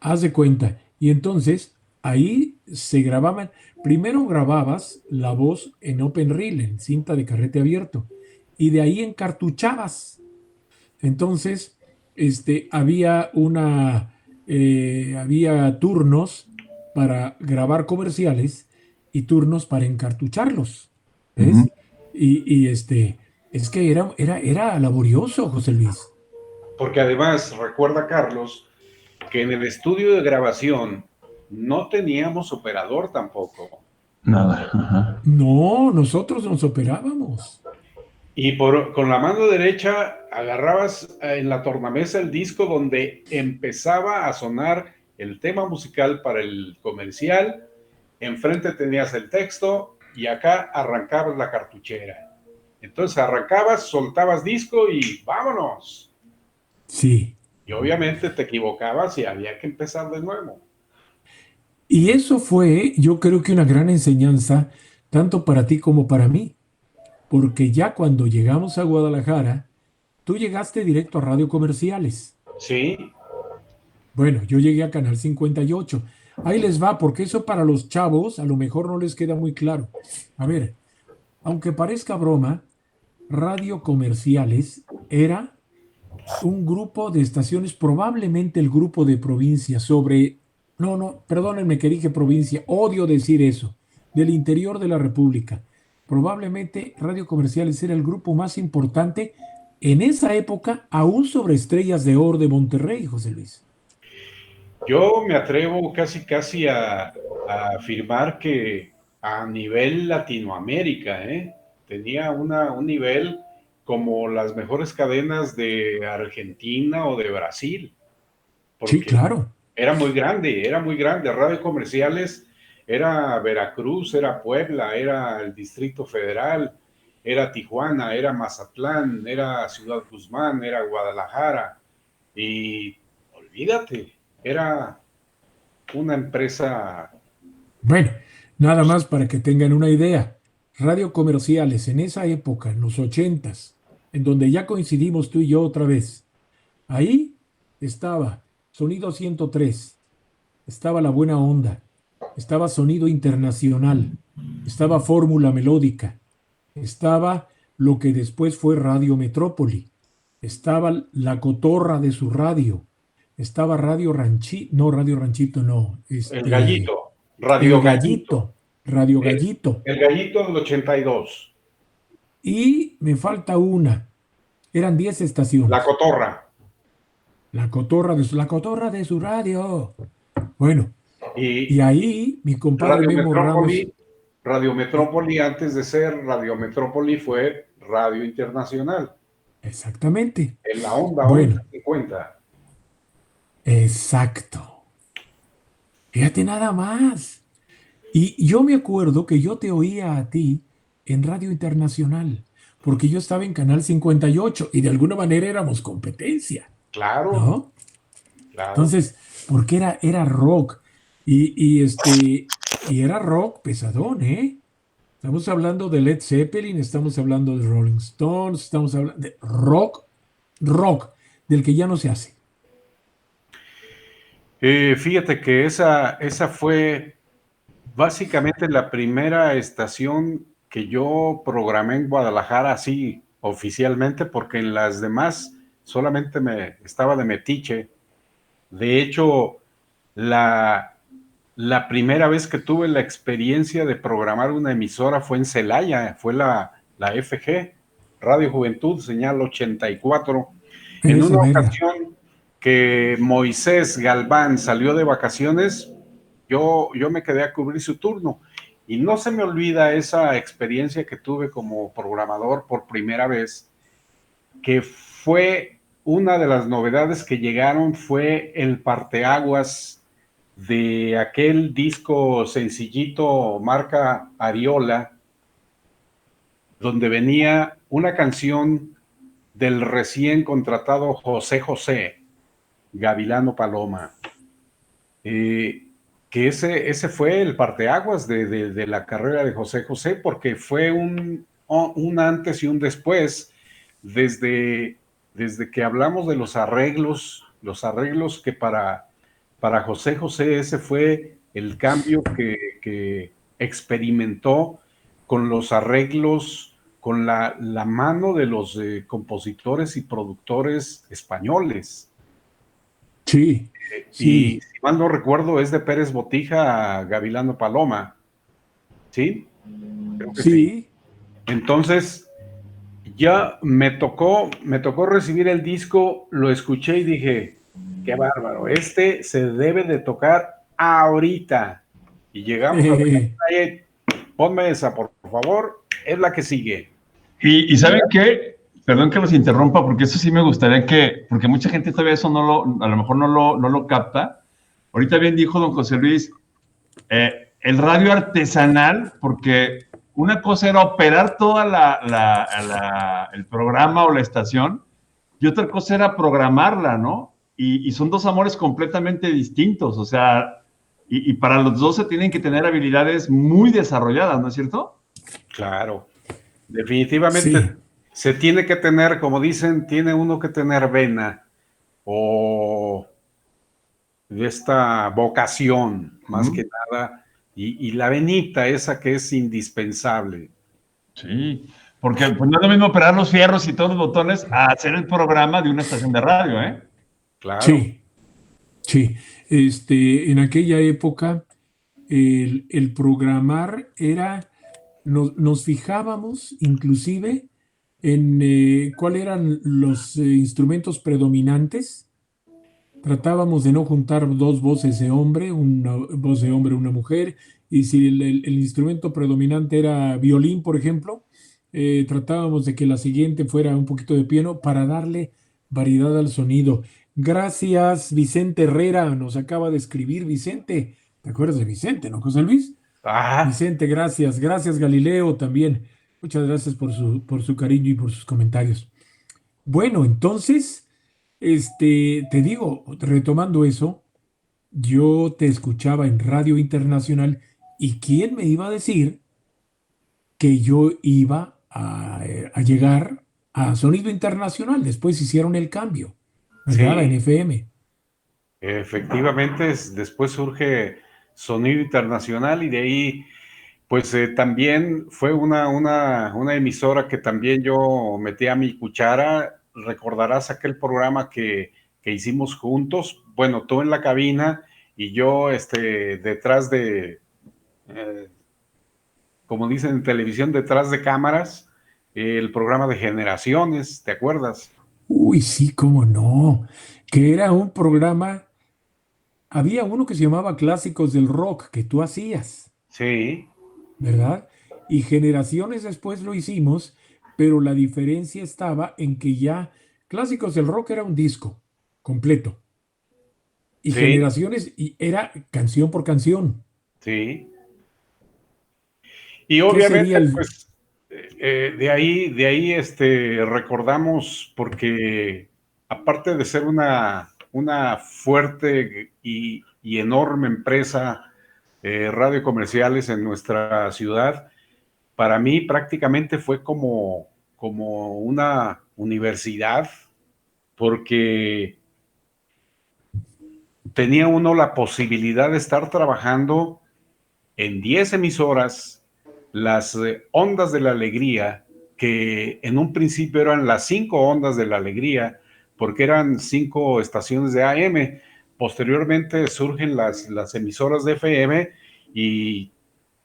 Speaker 1: haz de cuenta. Y entonces ahí se grababan, primero grababas la voz en open reel, en cinta de carrete abierto, y de ahí encartuchabas. Entonces, había turnos para grabar comerciales y turnos para encartucharlos,
Speaker 2: Ujú.
Speaker 1: ¿ves? Es que era laborioso, José Luis.
Speaker 3: Porque además, recuerda Carlos, que en el estudio de grabación no teníamos operador tampoco.
Speaker 2: Nada. Ajá.
Speaker 1: No, nosotros nos operábamos.
Speaker 3: Y con la mano derecha agarrabas en la tornamesa el disco donde empezaba a sonar el tema musical para el comercial, enfrente tenías el texto y acá arrancabas la cartuchera. Entonces arrancabas, soltabas disco y vámonos.
Speaker 1: Sí.
Speaker 3: Y obviamente te equivocabas y había que empezar de nuevo.
Speaker 1: Y eso fue, yo creo que una gran enseñanza, tanto para ti como para mí, porque ya cuando llegamos a Guadalajara, tú llegaste directo a Radio Comerciales.
Speaker 3: Sí,
Speaker 1: Bueno, yo llegué a Canal 58. Ahí les va, porque eso para los chavos a lo mejor no les queda muy claro. A ver, aunque parezca broma, Radio Comerciales era un grupo de estaciones, probablemente el grupo de provincia sobre, no, no, perdónenme que dije provincia, odio decir eso, del interior de la República. Probablemente Radio Comerciales era el grupo más importante en esa época, aún sobre Estrellas de Oro de Monterrey, José Luis.
Speaker 3: yo me atrevo casi a afirmar que a nivel Latinoamérica, tenía un nivel como las mejores cadenas de Argentina o de Brasil,
Speaker 1: Sí,
Speaker 3: porque
Speaker 1: claro.
Speaker 3: era muy grande. Radio Comerciales era Veracruz, era Puebla, era el Distrito Federal, era Tijuana, era Mazatlán, era Ciudad Guzmán, era Guadalajara. Y olvídate, era una empresa.
Speaker 1: Bueno, nada más para que tengan una idea. Radio Comerciales en esa época, en los ochentas, en donde ya coincidimos tú y yo otra vez. Ahí estaba Sonido 103, estaba La Buena Onda, estaba Sonido Internacional, estaba Fórmula Melódica, estaba lo que después fue Radio Metrópoli, estaba La Cotorra de su radio, estaba Radio Ranchito no,
Speaker 3: El Gallito,
Speaker 1: El
Speaker 3: Radio Gallito,
Speaker 1: Gallito, Radio
Speaker 3: el,
Speaker 1: Gallito.
Speaker 3: el Gallito del 82,
Speaker 1: Y me falta una, eran 10
Speaker 3: La
Speaker 1: estaciones.
Speaker 3: Cotorra.
Speaker 1: La cotorra de su radio. Bueno, y
Speaker 3: Y
Speaker 1: ahí mi compadre
Speaker 3: Radio
Speaker 1: Memo Ramos,
Speaker 3: Metrópoli, Radio Metrópoli antes de ser Radio Metrópoli fue Radio Internacional,
Speaker 1: exactamente.
Speaker 3: en la onda
Speaker 1: Bueno,
Speaker 3: 1150.
Speaker 1: exacto. Fíjate nada más. Y yo me acuerdo que yo te oía a ti en Radio Internacional, porque yo estaba en Canal 58 y de alguna manera éramos competencia,
Speaker 3: Claro,
Speaker 1: ¿no?
Speaker 3: claro.
Speaker 1: Entonces, porque era rock y era rock pesadón, ¿eh? Estamos hablando de Led Zeppelin, estamos hablando de Rolling Stones, estamos hablando de rock, del que ya no se hace.
Speaker 3: Fíjate que esa fue básicamente la primera estación que yo programé en Guadalajara así oficialmente, porque en las demás solamente me estaba de metiche. De hecho, la primera vez que tuve la experiencia de programar una emisora fue en Celaya, fue la FG, Radio Juventud, señal 84. En
Speaker 1: Esa
Speaker 3: una
Speaker 1: mera.
Speaker 3: ocasión que Moisés Galván salió de vacaciones, yo me quedé a cubrir su turno. Y no se me olvida esa experiencia que tuve como programador por primera vez, que fue una de las novedades que llegaron, fue el parteaguas de aquel disco sencillito marca Ariola, donde venía una canción del recién contratado José José, Gavilano Paloma, que que ese fue el parteaguas de la carrera de José José, porque fue un antes y un después, desde que hablamos de los arreglos que para José José ese fue el cambio que experimentó con los arreglos, con la mano de los compositores y productores españoles.
Speaker 1: Sí,
Speaker 3: Y
Speaker 1: sí,
Speaker 3: si mal no recuerdo, es de Pérez Botija a Gavilano Paloma. ¿Sí? Creo que sí.
Speaker 1: sí.
Speaker 3: Entonces, ya me tocó recibir el disco, lo escuché y dije, qué bárbaro, este se debe de tocar ahorita. Y llegamos a la calle, ponme esa, por favor, es la que sigue.
Speaker 2: Y ¿saben qué? Perdón que los interrumpa, porque eso sí me gustaría que, porque mucha gente todavía eso a lo mejor no lo capta. Ahorita bien dijo don José Luis, el radio artesanal, porque una cosa era operar toda el programa o la estación, y otra cosa era programarla, ¿no? Y son dos amores completamente distintos, o sea, y para los dos se tienen que tener habilidades muy desarrolladas, ¿no es cierto?
Speaker 3: Claro, definitivamente
Speaker 1: Sí,
Speaker 3: se tiene que tener, como dicen, tiene uno que tener vena o de esta vocación, más que nada, y la venita esa que es indispensable.
Speaker 2: Sí, porque pues, no es lo mismo operar los fierros y todos los botones a hacer el programa de una estación de radio, ¿eh?
Speaker 3: Claro,
Speaker 1: sí, sí. En aquella época, el programar era, nos fijábamos inclusive en cuáles eran los instrumentos predominantes. Tratábamos de no juntar dos voces de hombre, una voz de hombre, una mujer, y si el instrumento predominante era violín, por ejemplo, tratábamos de que la siguiente fuera un poquito de piano para darle variedad al sonido. Gracias, Vicente Herrera, nos acaba de escribir Vicente. ¿Te acuerdas de Vicente, no, José Luis?
Speaker 3: ah,
Speaker 1: Vicente, gracias. Gracias, Galileo, también. Muchas gracias por su cariño y por sus comentarios. Bueno, entonces, te digo, retomando eso, yo te escuchaba en Radio Internacional y ¿quién me iba a decir que yo iba a llegar a Sonido Internacional? Después hicieron el cambio, ¿verdad? En
Speaker 3: sí,
Speaker 1: FM.
Speaker 3: efectivamente, después surge Sonido Internacional y de ahí, pues también fue una emisora que también yo metí a mi cuchara. Recordarás aquel programa que hicimos juntos, bueno, tú en la cabina y yo detrás eh, como dicen en televisión, detrás de cámaras, el programa de Generaciones, ¿te acuerdas?
Speaker 1: Uy, sí, cómo no. Que era un programa, había uno que se llamaba Clásicos del Rock que tú hacías.
Speaker 3: Sí,
Speaker 1: ¿Verdad? Y generaciones después lo hicimos, pero la diferencia estaba en que ya Clásicos del Rock era un disco completo y
Speaker 3: sí,
Speaker 1: generaciones y era canción por canción.
Speaker 3: sí. Y
Speaker 1: ¿Qué
Speaker 3: obviamente,
Speaker 1: sería el...
Speaker 3: pues, de ahí recordamos, porque aparte de ser una fuerte y enorme empresa, radio comerciales en nuestra ciudad, para mí prácticamente fue como una universidad, porque tenía uno la posibilidad de estar trabajando en 10 emisoras, las ondas de la alegría, que en un principio eran las 5 ondas de la alegría, porque eran 5 estaciones de AM. Posteriormente surgen las emisoras de FM y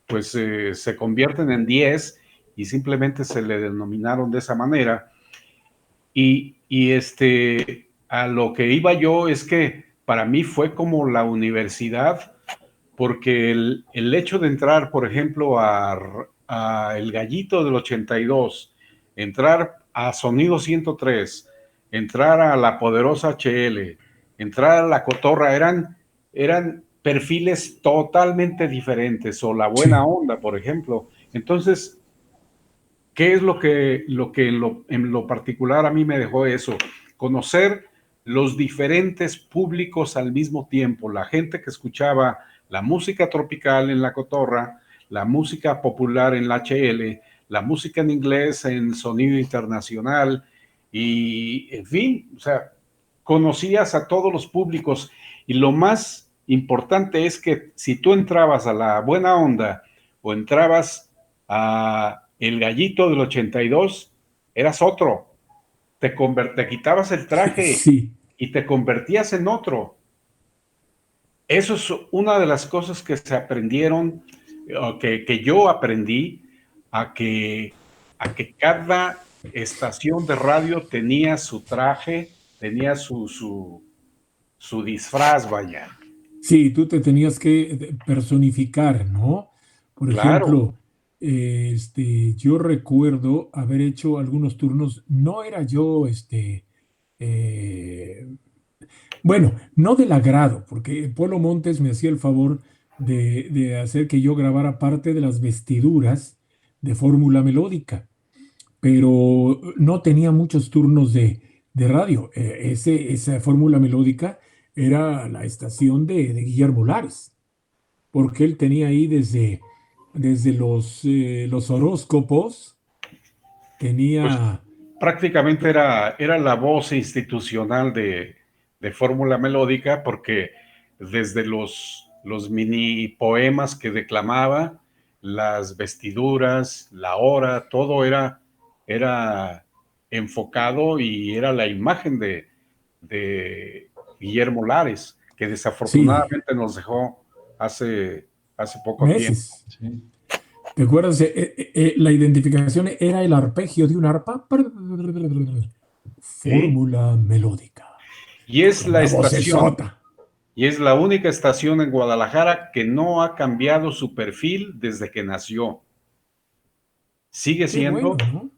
Speaker 3: pues se convierten en 10 y simplemente se le denominaron de esa manera. A lo que iba yo es que para mí fue como la universidad, porque el hecho de entrar, por ejemplo, a El Gallito del 82, entrar a Sonido 103, entrar a La Poderosa HL, entrar a La Cotorra, eran perfiles totalmente diferentes, o La Buena
Speaker 1: Sí,
Speaker 3: Onda, por ejemplo. Entonces, ¿qué es lo que en lo particular a mí me dejó eso? Conocer los diferentes públicos al mismo tiempo, la gente que escuchaba la música tropical en La Cotorra, la música popular en la HL, la música en inglés en Sonido Internacional y, en fin, o sea, conocías a todos los públicos y lo más importante es que si tú entrabas a La Buena Onda o entrabas a El Gallito del 82, eras otro. Te quitabas el traje
Speaker 1: Sí.
Speaker 3: y te convertías en otro. Eso es una de las cosas que se aprendieron, que yo aprendí, a que cada estación de radio tenía su traje, tenía su disfraz, vaya.
Speaker 1: Sí, tú te tenías que personificar, ¿no? Por
Speaker 3: Claro.
Speaker 1: ejemplo, yo recuerdo haber hecho algunos turnos, no era yo, eh, bueno, no del agrado, porque Polo Montes me hacía el favor de hacer que yo grabara parte de las vestiduras de Fórmula Melódica, pero no tenía muchos turnos de radio. Esa Fórmula Melódica era la estación de Guillermo Lares, porque él tenía ahí desde los horóscopos,
Speaker 3: Pues
Speaker 1: tenía,
Speaker 3: prácticamente era la voz institucional de Fórmula Melódica, porque desde los mini poemas que declamaba, las vestiduras, la hora, todo era enfocado y era la imagen de Guillermo Lares, que
Speaker 1: sí,
Speaker 3: desafortunadamente nos dejó hace poco tiempo.
Speaker 1: meses.
Speaker 2: Sí.
Speaker 1: ¿Te acuerdas? La identificación era el arpegio de un arpa.
Speaker 3: ¿Sí?
Speaker 1: Fórmula melódica.
Speaker 3: Y es
Speaker 1: Con
Speaker 3: la
Speaker 1: una
Speaker 3: estación.
Speaker 1: vocesota.
Speaker 3: Y es la única estación en Guadalajara que no ha cambiado su perfil desde que nació. Sigue
Speaker 1: Qué
Speaker 3: siendo,
Speaker 1: bueno, ¿no?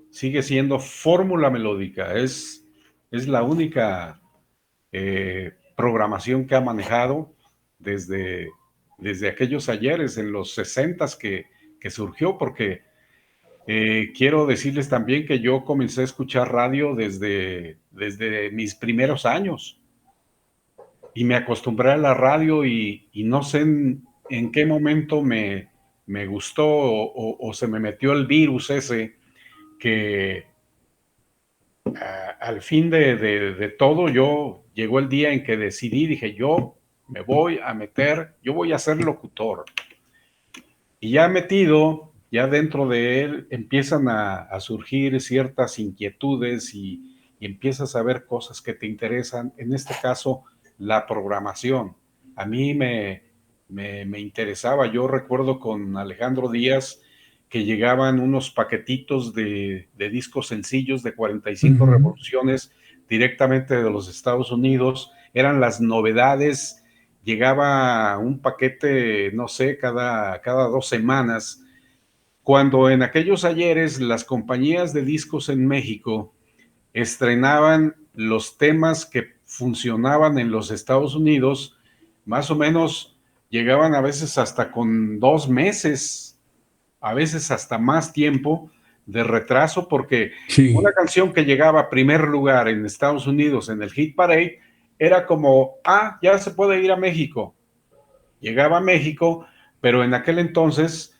Speaker 3: sigue siendo Fórmula Melódica. Es la única programación que ha manejado desde aquellos ayeres, en los 60s que surgió, porque quiero decirles también que yo comencé a escuchar radio desde mis primeros años. Y me acostumbré a la radio y no sé en qué momento me gustó o se me metió el virus ese que al fin de todo llegó el día en que decidí, dije yo me voy a meter, yo voy a ser locutor. Y ya metido, ya dentro de él empiezan a surgir ciertas inquietudes y empiezas a ver cosas que te interesan, en este caso la programación. A mí me interesaba, yo recuerdo con Alejandro Díaz que llegaban unos paquetitos de discos sencillos de 45
Speaker 1: Ujú.
Speaker 3: revoluciones directamente de los Estados Unidos, eran las novedades, llegaba un paquete, no sé, cada 2 semanas, cuando en aquellos ayeres las compañías de discos en México estrenaban los temas que funcionaban en los Estados Unidos, más o menos llegaban a veces hasta con 2 meses, a veces hasta más tiempo de retraso, porque una
Speaker 1: Sí,
Speaker 3: canción que llegaba a primer lugar en Estados Unidos en el Hit Parade era como, ya se puede ir a México. Llegaba a México, pero en aquel entonces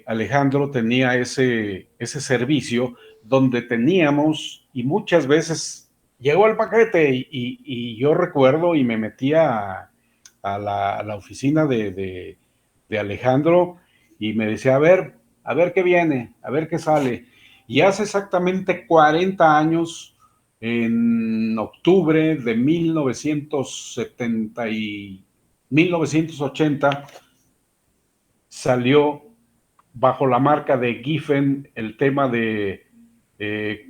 Speaker 3: Alejandro tenía ese servicio donde teníamos, y muchas veces llegó el paquete y yo recuerdo y me metía a la oficina de Alejandro y me decía, a ver qué viene, a ver qué sale. Y hace exactamente 40 años, en octubre de 1980, salió bajo la marca de Giffen el tema de eh,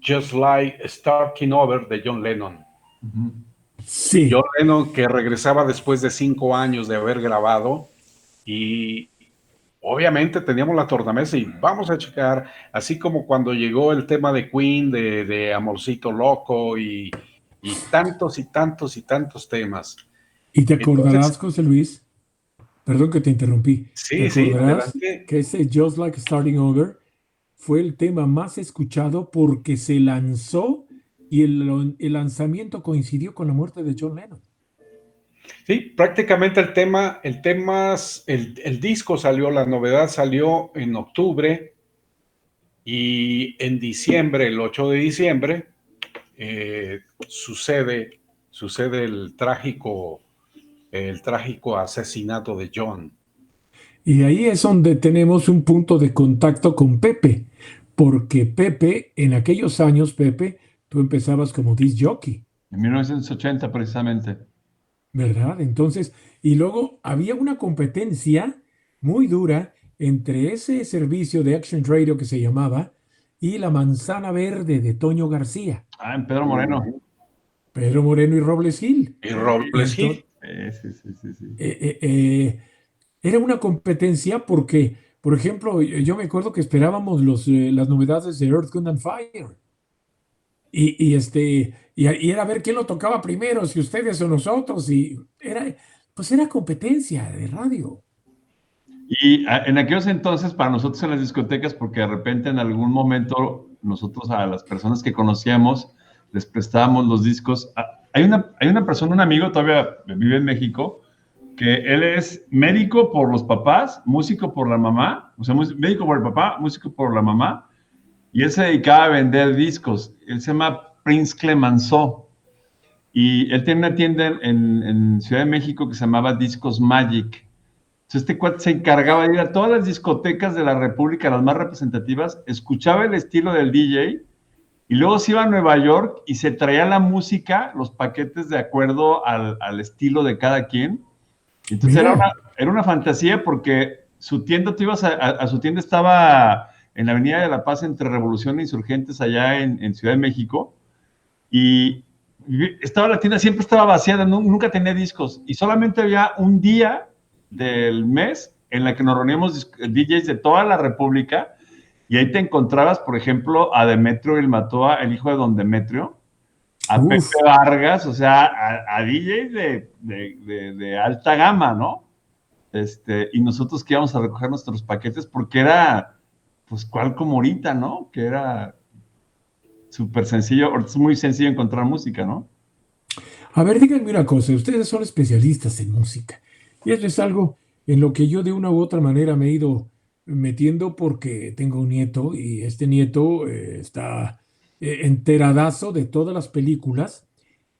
Speaker 3: Just Like Starting Over de John Lennon.
Speaker 2: Uh-huh.
Speaker 3: John
Speaker 1: sí.
Speaker 3: Lennon, que regresaba después de 5 años de haber grabado, y obviamente teníamos la tornamesa y vamos a checar, así como cuando llegó el tema de Queen, de Amorcito Loco y tantos y tantos y tantos temas.
Speaker 1: Y te
Speaker 3: Entonces,
Speaker 1: acordarás, José Luis, perdón que te interrumpí, te
Speaker 3: sí, sí,
Speaker 1: acordarás
Speaker 3: adelante.
Speaker 1: que ese Just Like Starting Over fue el tema más escuchado porque se lanzó y el lanzamiento coincidió con la muerte de John Lennon.
Speaker 3: Sí, prácticamente el disco salió, la novedad salió en octubre y en diciembre, el 8 de diciembre, sucede el trágico asesinato de John.
Speaker 1: Y ahí es donde tenemos un punto de contacto con Pepe, porque Pepe, en aquellos años, Pepe, tú empezabas como disc jockey,
Speaker 2: En 1980 precisamente.
Speaker 1: ¿verdad? Entonces, y luego había una competencia muy dura entre ese servicio de Action Radio que se llamaba y La Manzana Verde de Toño García,
Speaker 2: Ah, en Pedro Moreno.
Speaker 1: Pedro Moreno y Robles Gil.
Speaker 3: Y Robles Gil.
Speaker 2: Sí.
Speaker 1: Eh, eh, eh, Era una competencia porque, por ejemplo, yo me acuerdo que esperábamos las novedades de Earth, Wind and Fire. Y era ver quién lo tocaba primero, si ustedes o nosotros. Pues era competencia de radio.
Speaker 2: Y en aquellos entonces, para nosotros en las discotecas, porque de repente en algún momento nosotros a las personas que conocíamos les prestábamos los discos. Hay una persona, un amigo, todavía vive en México, que él es médico por los papás, músico por la mamá, o sea, médico por el papá, músico por la mamá, y él se dedicaba a vender discos. Él se llama Prince Clemenceau, y él tiene una tienda en Ciudad de México que se llamaba Discos Magic. Entonces, este cuate se encargaba de ir a todas las discotecas de la República, las más representativas, escuchaba el estilo del DJ y luego se iba a Nueva York y se traía la música, los paquetes de acuerdo al estilo de cada quien. Entonces era una fantasía porque su tienda, tú ibas a su tienda, estaba en la Avenida de la Paz entre Revolución e Insurgentes allá en Ciudad de México, y estaba la tienda, siempre estaba vaciada, nunca tenía discos y solamente había un día del mes en la que nos reuníamos DJs de toda la República, y ahí te encontrabas, por ejemplo, a Demetrio Ilmatoa, el hijo de don Demetrio, a Pepe Vargas, o sea, a DJs de alta gama, ¿no? Y nosotros que íbamos a recoger nuestros paquetes porque era, pues, cual como ahorita, ¿no? Que era súper sencillo, ahorita es muy sencillo encontrar música, ¿no?
Speaker 1: A ver, díganme una cosa, ustedes son especialistas en música y eso es algo en lo que yo de una u otra manera me he ido metiendo porque tengo un nieto y este nieto está enteradazo de todas las películas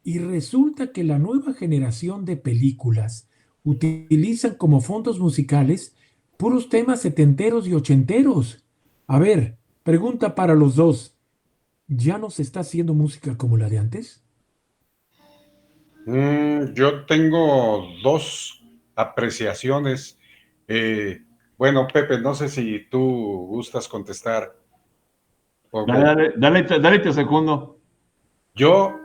Speaker 1: y resulta que la nueva generación de películas utilizan como fondos musicales puros temas setenteros y ochenteros. A ver, pregunta para los dos, ¿ya no se está haciendo música como la de antes?
Speaker 3: Yo tengo dos apreciaciones. Bueno, Pepe, no sé si tú gustas contestar.
Speaker 2: Dale, te segundo.
Speaker 3: Yo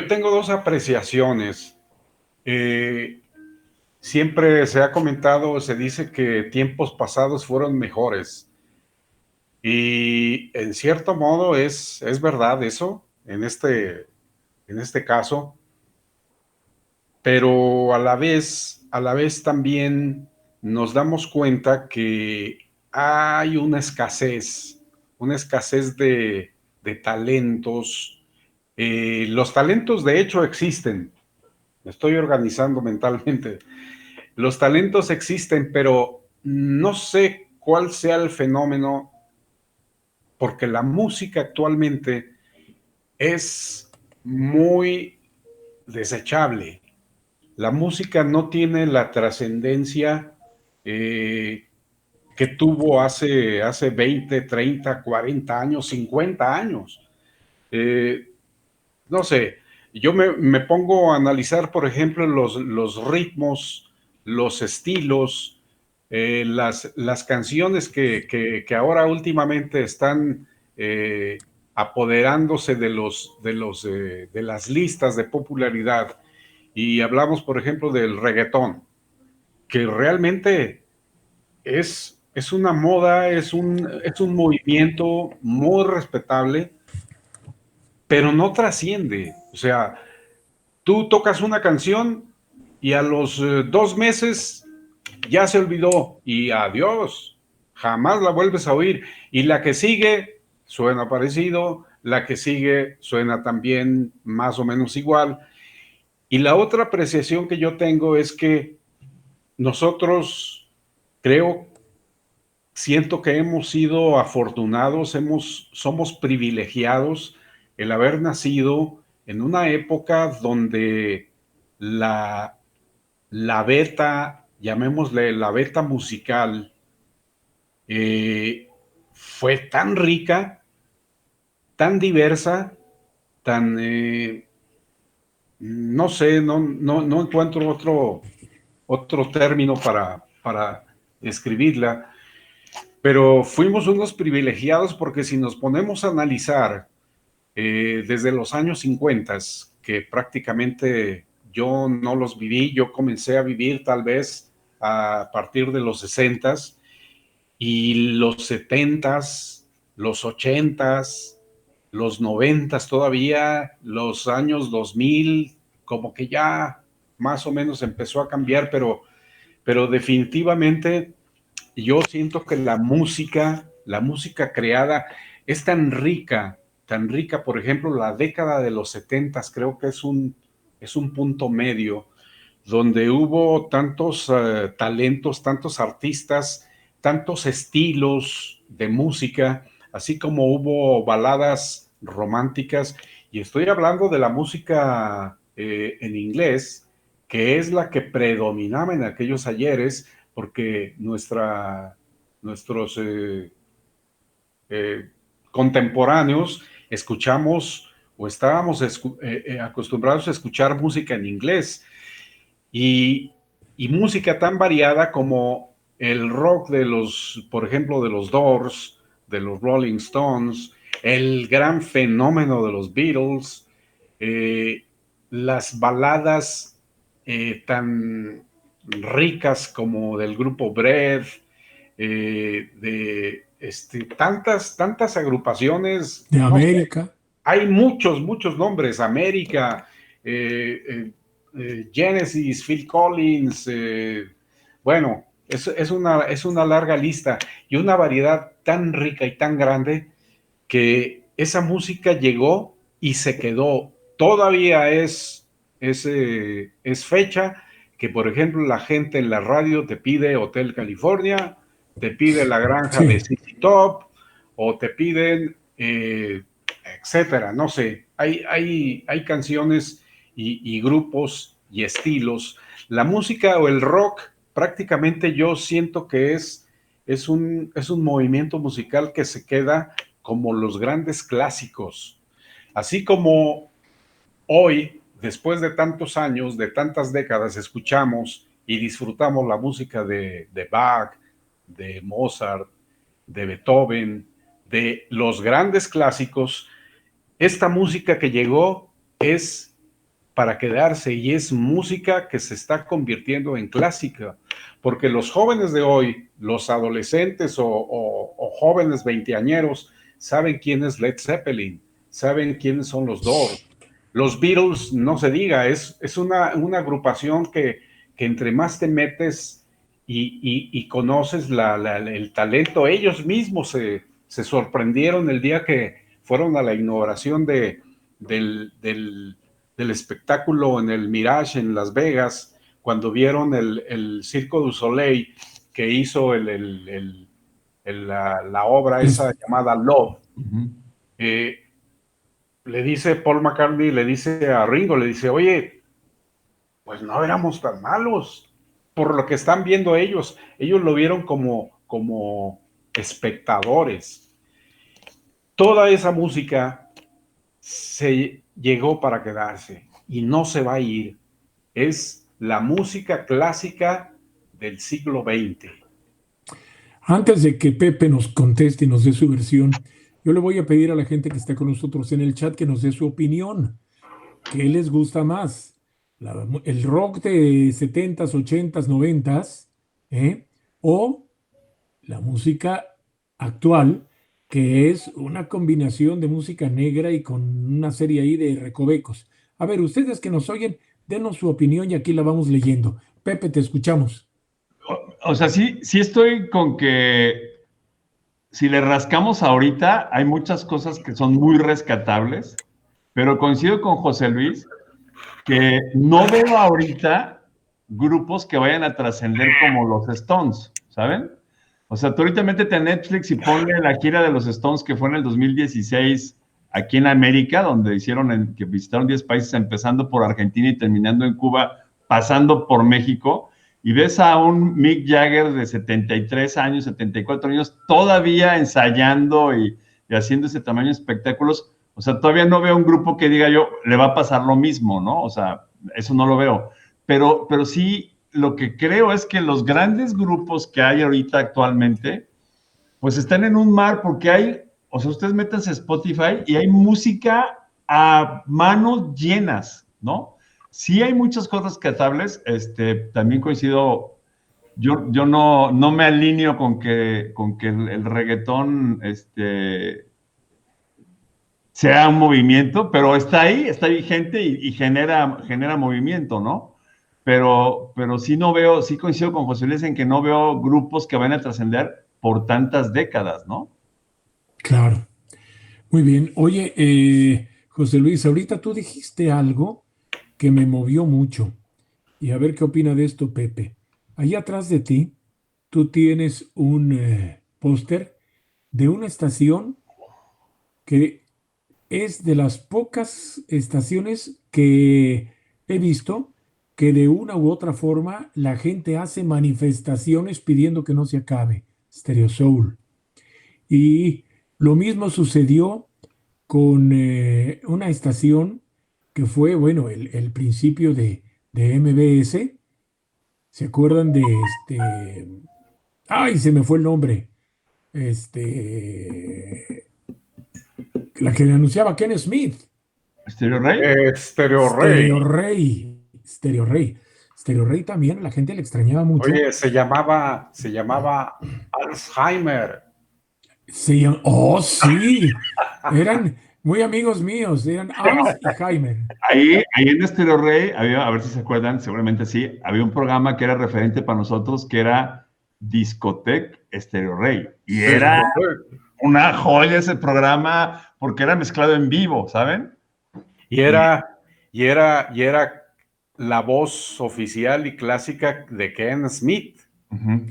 Speaker 3: tengo dos apreciaciones. Siempre se ha comentado, se dice que tiempos pasados fueron mejores. Y en cierto modo es verdad eso, en este caso. Pero a la vez también nos damos cuenta que hay una escasez de talentos. Los talentos de hecho existen, me estoy organizando mentalmente. Los talentos existen, pero no sé cuál sea el fenómeno, porque la música actualmente es muy desechable. La música no tiene la trascendencia que tuvo hace 20, 30, 40 años, 50 años. No sé, yo me pongo a analizar, por ejemplo, los ritmos, los estilos, las canciones que ahora últimamente están apoderándose de las listas de popularidad. Y hablamos, por ejemplo, del reggaetón, que realmente es una moda, es un movimiento muy respetable, pero no trasciende. O sea, tú tocas una canción y a los 2 meses ya se olvidó y adiós, jamás la vuelves a oír. Y la que sigue suena parecido, la que sigue suena también más o menos igual. Y la otra apreciación que yo tengo es que nosotros, siento que hemos sido afortunados, somos privilegiados el haber nacido en una época donde la, la beta, llamémosle la beta musical, fue tan rica, tan diversa, tan, no sé, no encuentro otro término para describirla, pero fuimos unos privilegiados porque si nos ponemos a analizar desde los años 50, que prácticamente yo no los viví, yo comencé a vivir tal vez a partir de los 60 y los 70, los 80, los 90 todavía, los años 2000, como que ya más o menos empezó a cambiar, pero definitivamente yo siento que la música creada es tan rica, por ejemplo, la década de los 70 creo que es un punto medio donde hubo tantos talentos, tantos artistas, tantos estilos de música, así como hubo baladas románticas, y estoy hablando de la música en inglés, que es la que predominaba en aquellos ayeres, porque nuestros contemporáneos escuchamos o estábamos acostumbrados a escuchar música en inglés y, y música tan variada como el rock de por ejemplo, de los Doors, de los Rolling Stones, el gran fenómeno de los Beatles, las baladas tan ricas como del grupo Bread, tantas agrupaciones.
Speaker 1: De
Speaker 3: No sé,
Speaker 1: América.
Speaker 3: hay muchos nombres, América, Genesis, Phil Collins, bueno, es una larga lista y una variedad tan rica y tan grande que esa música llegó y se quedó. Todavía es fecha que, por ejemplo, la gente en la radio te pide Hotel California, te pide La Granja de
Speaker 1: Sí.
Speaker 3: ZZ Top, o te piden, etcétera. No sé, hay canciones y grupos y estilos. La música o el rock, prácticamente yo siento que es un movimiento musical que se queda como los grandes clásicos. Así como hoy, después de tantos años, de tantas décadas, escuchamos y disfrutamos la música de Bach, de Mozart, de Beethoven, de los grandes clásicos, esta música que llegó es para quedarse y es música que se está convirtiendo en clásica, porque los jóvenes de hoy, los adolescentes o jóvenes veinteañeros, saben quién es Led Zeppelin, saben quiénes son los Doors. Los Beatles, no se diga, es una agrupación que entre más te metes y conoces el talento, ellos mismos se sorprendieron el día que fueron a la inauguración del espectáculo en el Mirage en Las Vegas, cuando vieron el Circo du Soleil que hizo la obra esa llamada Love. Le dice Paul McCartney, le dice a Ringo, le dice, oye, pues no éramos tan malos, por lo que están viendo ellos lo vieron como espectadores. Toda esa música se llegó para quedarse y no se va a ir. Es la música clásica del siglo XX.
Speaker 1: Antes de que Pepe nos conteste y nos dé su versión, yo le voy a pedir a la gente que está con nosotros en el chat que nos dé su opinión. ¿Qué les gusta más? ¿El rock de 70s, 80s, 90s? ¿O la música actual, que es una combinación de música negra y con una serie ahí de recovecos? A ver, ustedes que nos oyen, denos su opinión y aquí la vamos leyendo. Pepe, te escuchamos.
Speaker 2: O sea, sí estoy con que si le rascamos ahorita, hay muchas cosas que son muy rescatables, pero coincido con José Luis que no veo ahorita grupos que vayan a trascender como los Stones, ¿saben? O sea, tú ahorita métete a Netflix y ponle la gira de los Stones que fue en el 2016 aquí en América, donde que visitaron 10 países, empezando por Argentina y terminando en Cuba, pasando por México, y ves a un Mick Jagger de 73 años, 74 años, todavía ensayando y haciendo ese tamaño de espectáculos. O sea, todavía no veo un grupo que diga yo, le va a pasar lo mismo, ¿no? O sea, eso no lo veo. Pero sí, lo que creo es que los grandes grupos que hay ahorita actualmente, pues están en un mar porque hay, o sea, ustedes métanse a Spotify y hay música a manos llenas, ¿no? Sí hay muchas cosas rescatables, también coincido, yo no me alineo con que el reggaetón, sea un movimiento, pero está vigente y genera movimiento, ¿no? Pero sí no veo, sí coincido con José Luis en que no veo grupos que van a trascender por tantas décadas, ¿no?
Speaker 1: Claro. Muy bien. Oye, José Luis, ahorita tú dijiste algo que me movió mucho. Y a ver qué opina de esto, Pepe. Ahí atrás de ti, tú tienes un póster de una estación que es de las pocas estaciones que he visto que de una u otra forma la gente hace manifestaciones pidiendo que no se acabe. Stereo Soul. Y lo mismo sucedió con una estación que fue, bueno, el principio de MBS. ¿Se acuerdan de este? ¡Ay! Se me fue el nombre. La que le anunciaba Ken Smith.
Speaker 2: ¿Stereo Rey?
Speaker 3: Stereo
Speaker 1: Stereo
Speaker 3: Rey.
Speaker 1: Rey. Stereo Rey. Stereo Rey también, la gente le extrañaba mucho.
Speaker 3: Oye, se llamaba Alzheimer.
Speaker 1: Oh, sí. Eran muy amigos míos. Eran Hans y Jaime.
Speaker 2: Ahí en Stereo Rey, a ver si se acuerdan, seguramente sí, había un programa que era referente para nosotros, que era Discotec Stereo Rey. Y era una joya ese programa, porque era mezclado en vivo, ¿saben?
Speaker 3: Y era la voz oficial y clásica de Ken Smith.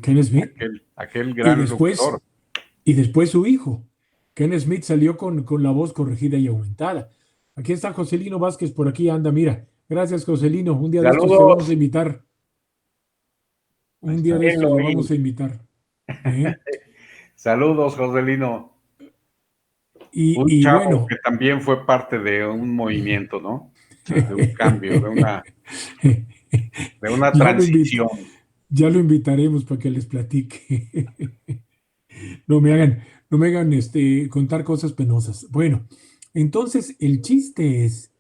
Speaker 1: Ken Smith.
Speaker 3: Aquel gran locutor.
Speaker 1: Y después su hijo. Ken Smith salió con la voz corregida y aumentada. Aquí está Joselino Vázquez, por aquí anda, mira. Gracias, Joselino. Un día de estos te vamos a invitar. Un día de estos lo vamos a invitar.
Speaker 3: Saludos, Joselino. Un
Speaker 1: Y
Speaker 3: chavo
Speaker 1: bueno,
Speaker 3: que también fue parte de un movimiento, ¿no? De un cambio, de una transición.
Speaker 1: Ya lo invitaremos para que les platique. No me hagan contar cosas penosas. Bueno, entonces el chiste es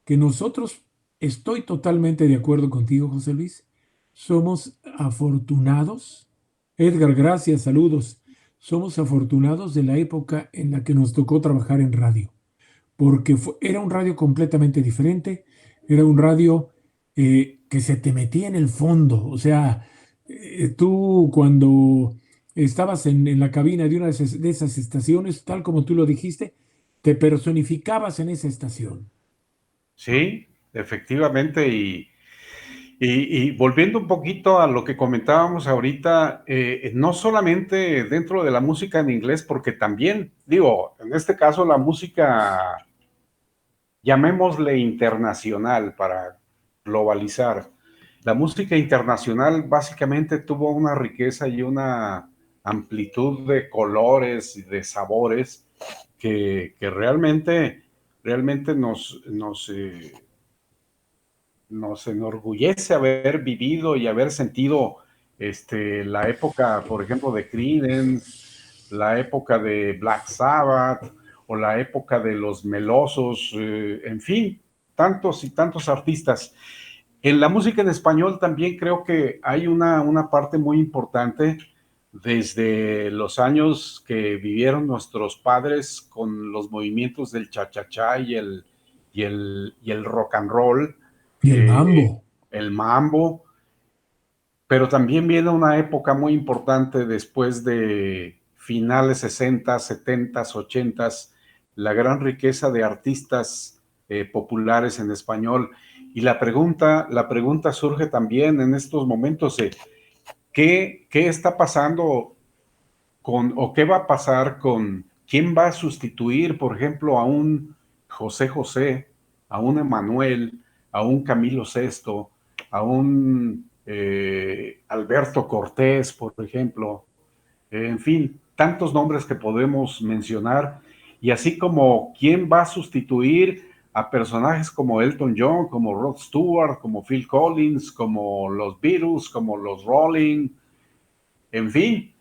Speaker 1: que nosotros, estoy totalmente de acuerdo contigo, José Luis, somos afortunados. Edgar, gracias, saludos. Somos afortunados de la época en la que nos tocó trabajar en radio, porque era un radio completamente diferente, era un radio que se te metía en el fondo, o sea, tú cuando estabas en la cabina de una de esas estaciones, tal como tú lo dijiste, te personificabas en esa estación.
Speaker 3: Sí, efectivamente, y volviendo un poquito a lo que comentábamos ahorita, no solamente dentro de la música en inglés, porque también, digo, en este caso la música, llamémosle internacional para globalizar. La música internacional básicamente tuvo una riqueza y una amplitud de colores y de sabores que realmente nos enorgullece haber vivido y haber sentido la época, por ejemplo, de Creedence, la época de Black Sabbath o la época de los Melosos, en fin, tantos y tantos artistas. En la música en español también creo que hay una parte muy importante desde los años que vivieron nuestros padres con los movimientos del cha-cha-cha y el rock and roll.
Speaker 1: Y el mambo.
Speaker 3: El mambo, pero también viene una época muy importante después de finales 60, 70, 80, la gran riqueza de artistas populares en español. Y la pregunta surge también en estos momentos de ¿qué está pasando o qué va a pasar con quién va a sustituir, por ejemplo, a un José José, a un Emanuel, a un Camilo Sesto, a un Alberto Cortés, por ejemplo? En fin, tantos nombres que podemos mencionar, y así como quién va a sustituir a personajes como Elton John, como Rod Stewart, como Phil Collins, como los Beatles, como los Rolling, en fin,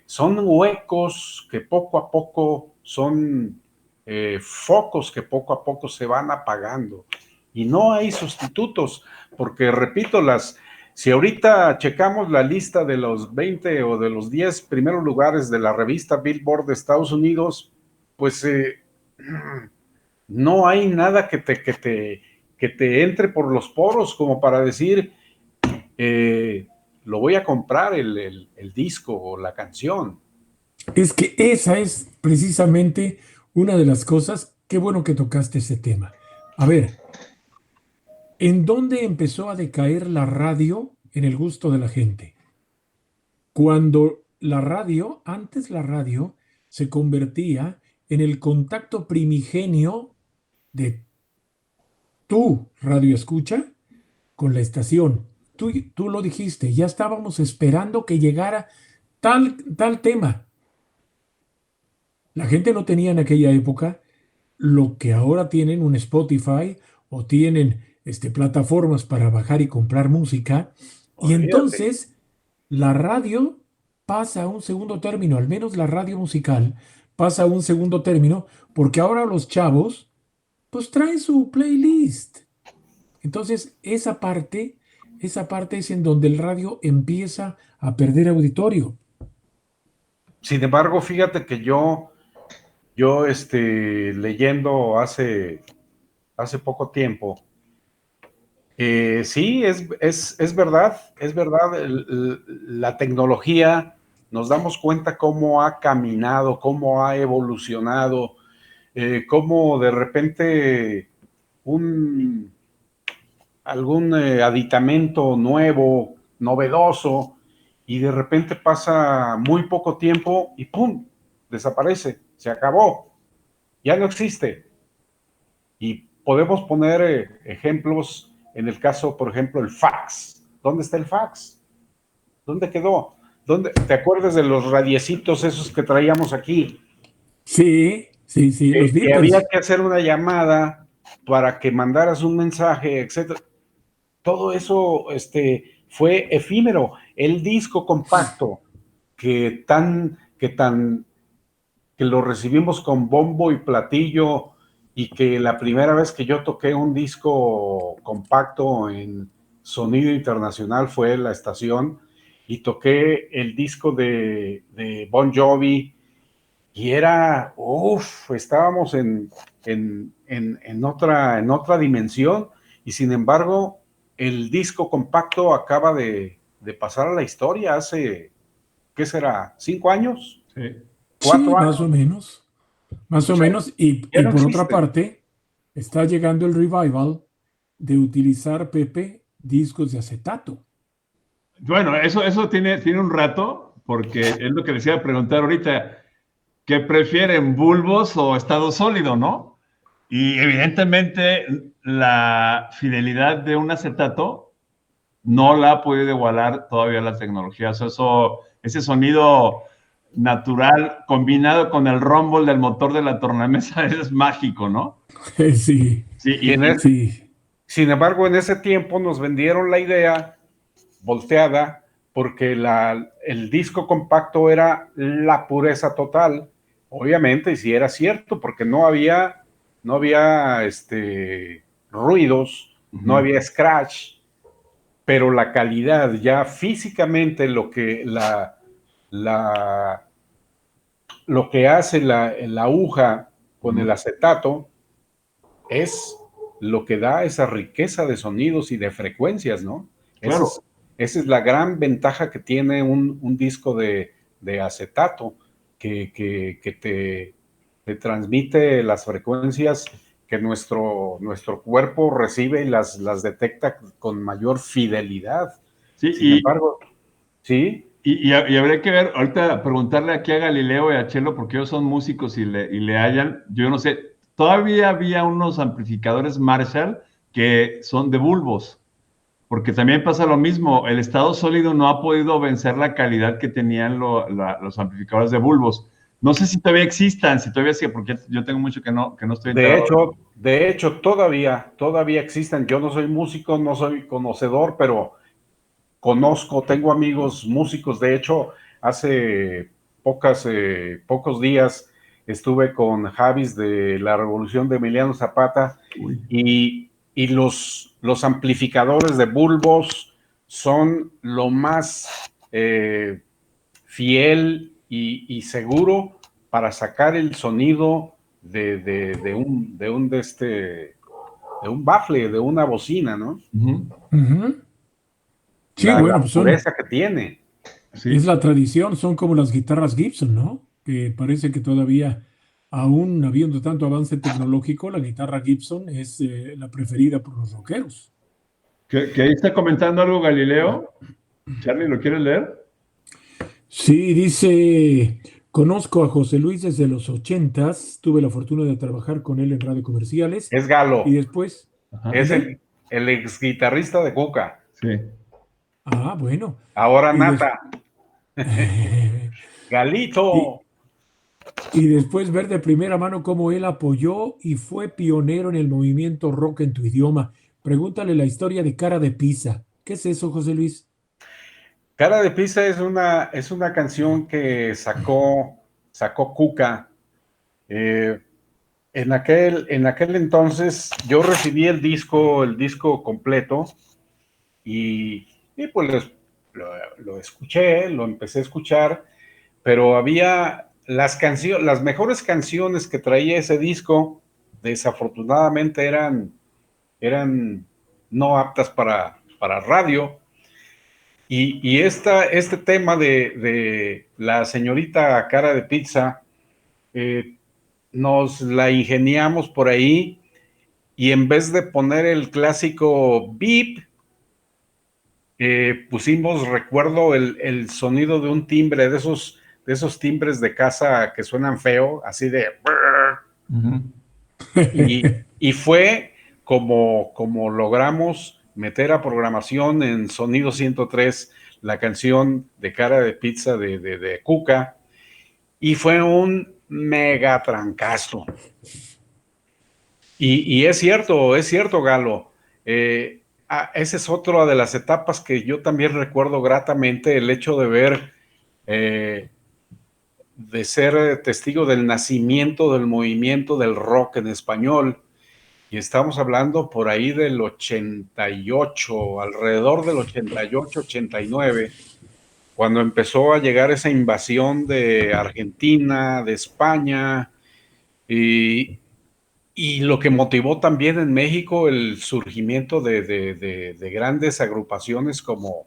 Speaker 3: son huecos que poco a poco son focos que poco a poco se van apagando y no hay sustitutos, porque repito, si ahorita checamos la lista de los 20 o de los 10 primeros lugares de la revista Billboard de Estados Unidos, pues no hay nada que te entre por los poros como para decir, lo voy a comprar el disco o la canción.
Speaker 1: Es que esa es precisamente una de las cosas. Qué bueno que tocaste ese tema. A ver, ¿en dónde empezó a decaer la radio en el gusto de la gente? Cuando antes la radio se convertía en el contacto primigenio de tu radio escucha con la estación. Tú lo dijiste, ya estábamos esperando que llegara tal tema. La gente no tenía en aquella época lo que ahora tienen un Spotify o tienen plataformas para bajar y comprar música. Y
Speaker 3: Olvídate.
Speaker 1: entonces la radio pasa a un segundo término, al menos la radio musical pasa a un segundo término, porque ahora los chavos pues traen su playlist. Entonces esa parte es en donde el radio empieza a perder auditorio.
Speaker 3: Sin embargo, fíjate que yo leyendo hace poco tiempo, sí, es verdad, la tecnología, nos damos cuenta cómo ha caminado, cómo ha evolucionado, cómo de repente algún aditamento nuevo, novedoso, y de repente pasa muy poco tiempo y ¡pum! Desaparece, se acabó, ya no existe. Y podemos poner ejemplos en el caso, por ejemplo, el fax. ¿Dónde está el fax? ¿Dónde quedó? ¿Te acuerdas de los radiecitos esos que traíamos aquí?
Speaker 1: Sí, los
Speaker 3: Que había
Speaker 1: Beatles.
Speaker 3: que hacer una llamada para que mandaras un mensaje, etcétera. Todo eso fue efímero. El disco compacto que lo recibimos con bombo y platillo, y que la primera vez que yo toqué un disco compacto en sonido internacional fue en la estación, y toqué el disco de Bon Jovi, y era, estábamos en otra dimensión, y sin embargo, el disco compacto acaba de pasar a la historia hace, ¿qué será? ¿5 años?
Speaker 2: Sí.
Speaker 1: Sí,
Speaker 3: 4 años.
Speaker 1: más o menos. Más o
Speaker 3: O sea,
Speaker 1: menos. Y
Speaker 3: ya no
Speaker 1: por otra
Speaker 3: existe.
Speaker 1: parte, está llegando el revival de utilizar, Pepe, discos de acetato.
Speaker 2: Bueno, eso tiene un rato, porque es lo que les iba a preguntar ahorita, ¿qué prefieren, bulbos o estado sólido, no? Y evidentemente la fidelidad de un acetato no la ha podido igualar todavía la tecnología. O sea, ese sonido natural combinado con el rumble del motor de la tornamesa es mágico, ¿no?
Speaker 1: Sí,
Speaker 2: Sí,
Speaker 1: sí.
Speaker 3: Sin embargo, en ese tiempo nos vendieron la idea volteada, porque el disco compacto era la pureza total, obviamente, y si era cierto, porque no había ruidos, no había scratch, pero la calidad, ya físicamente, lo que hace la aguja con el acetato es lo que da esa riqueza de sonidos y de frecuencias, ¿no?
Speaker 2: claro.
Speaker 3: Esa es la gran ventaja que tiene un disco de acetato, que te transmite las frecuencias que nuestro cuerpo recibe y las detecta con mayor fidelidad.
Speaker 2: Sí,
Speaker 3: Sin embargo, sí.
Speaker 2: Y habría que ver, ahorita preguntarle aquí a Galileo y a Chelo, porque ellos son músicos y le hallan, yo no sé, todavía había unos amplificadores Marshall que son de bulbos, porque también pasa lo mismo, el estado sólido no ha podido vencer la calidad que tenían los amplificadores de bulbos. No sé si todavía existan, si todavía sí, porque yo tengo mucho que no estoy enterado.
Speaker 3: De hecho, todavía existen. Yo no soy músico, no soy conocedor, pero tengo amigos músicos. De hecho, hace pocos días estuve con Javis de la Revolución de Emiliano Zapata y los amplificadores de bulbos son lo más fiel y seguro para sacar el sonido de un bafle, de una bocina, ¿no?
Speaker 1: Sí,
Speaker 3: La
Speaker 1: bueno, pues
Speaker 3: pureza que tiene.
Speaker 2: Sí.
Speaker 1: es la tradición, son como las guitarras Gibson, ¿no? Que parece que todavía, aún habiendo tanto avance tecnológico, la guitarra Gibson es la preferida por los rockeros.
Speaker 2: Que ahí está comentando algo Galileo. Charlie, ¿lo quieres leer?
Speaker 1: Sí, dice, conozco a José Luis desde los 80s, tuve la fortuna de trabajar con él en radio comerciales
Speaker 3: Es Galo,
Speaker 1: y después,
Speaker 2: Ajá.
Speaker 3: es
Speaker 1: ¿mande?
Speaker 3: el ex guitarrista de Cuca.
Speaker 2: Sí.
Speaker 1: Ah, bueno.
Speaker 3: Ahora
Speaker 1: Y, des-
Speaker 3: Nata,
Speaker 1: y,
Speaker 3: Galito.
Speaker 1: y después ver de primera mano cómo él apoyó y fue pionero en el movimiento rock en tu idioma. Pregúntale la historia de Cara de Pizza. ¿Qué es eso, José Luis?
Speaker 3: Cara de Pizza es una canción que sacó Cuca. En aquel entonces yo recibí el disco completo y pues lo escuché, lo empecé a escuchar, pero había las mejores canciones que traía ese disco, desafortunadamente eran no aptas para radio. Y este tema de la señorita Cara de Pizza, eh, nos la ingeniamos por ahí y en vez de poner el clásico beep, pusimos, recuerdo, el sonido de un timbre, de esos timbres de casa que suenan feo, así de... Y fue como logramos meter a programación en Sonido 103 la canción de Cara de Pizza de Cuca, y fue un mega trancazo. Y es cierto, Galo. Esa es otra de las etapas que yo también recuerdo gratamente, el hecho de ver, de ser testigo del nacimiento del movimiento del rock en español. Y estamos hablando por ahí del 88, alrededor del 88, 89, cuando empezó a llegar esa invasión de Argentina, de España, y lo que motivó también en México el surgimiento de grandes agrupaciones como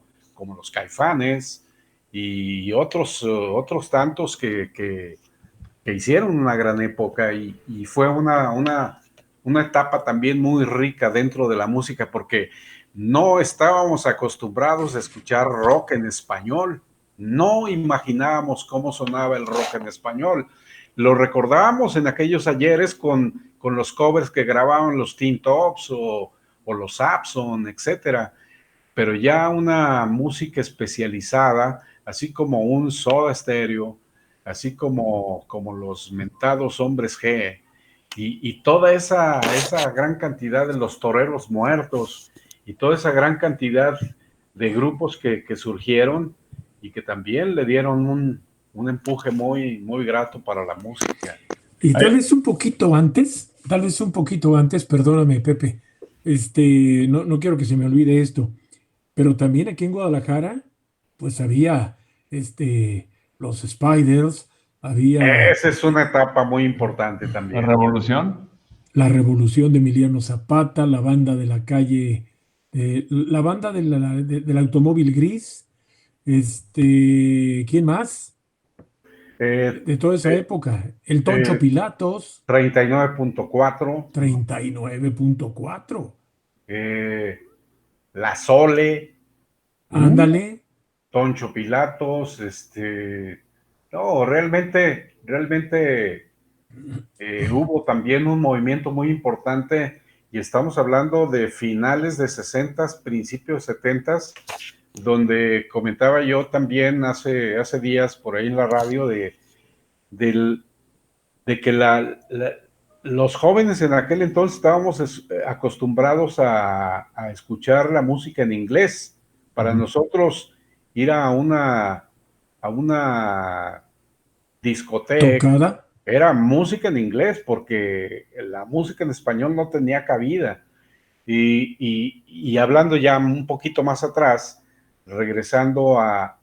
Speaker 3: los Caifanes y otros tantos que hicieron una gran época y fue una etapa también muy rica dentro de la música porque no estábamos acostumbrados a escuchar rock en español, no imaginábamos cómo sonaba el rock en español. Lo recordábamos en aquellos ayeres con los covers que grababan los Teen Tops o los Abson, etcétera, pero ya una música especializada, así como un Soda Stereo, así como los mentados Hombres G, y toda esa gran cantidad de los Toreros Muertos, y toda esa gran cantidad de grupos que surgieron y que también le dieron un empuje muy, muy grato para la música.
Speaker 1: Y tal vez un poquito antes, perdóname, Pepe, no quiero que se me olvide esto, pero también aquí en Guadalajara, pues había los Spiders, había
Speaker 3: Esa es una etapa muy importante
Speaker 2: La
Speaker 3: también.
Speaker 2: revolución.
Speaker 1: la Revolución de Emiliano Zapata, la banda de la calle, la banda del automóvil gris, ¿quién más? de toda esa época. El Toncho Pilatos,
Speaker 3: 39.4,
Speaker 1: 39.4.
Speaker 3: La Sole,
Speaker 1: Ándale.
Speaker 3: Toncho Pilatos, no, realmente hubo también un movimiento muy importante y estamos hablando de finales de 60, principios de 70, donde comentaba yo también hace días por ahí en la radio de que los jóvenes en aquel entonces estábamos acostumbrados a escuchar la música en inglés. Para nosotros ir a una discoteca
Speaker 1: Tocada.
Speaker 3: era música en inglés porque la música en español no tenía cabida. Y hablando ya un poquito más atrás, regresando a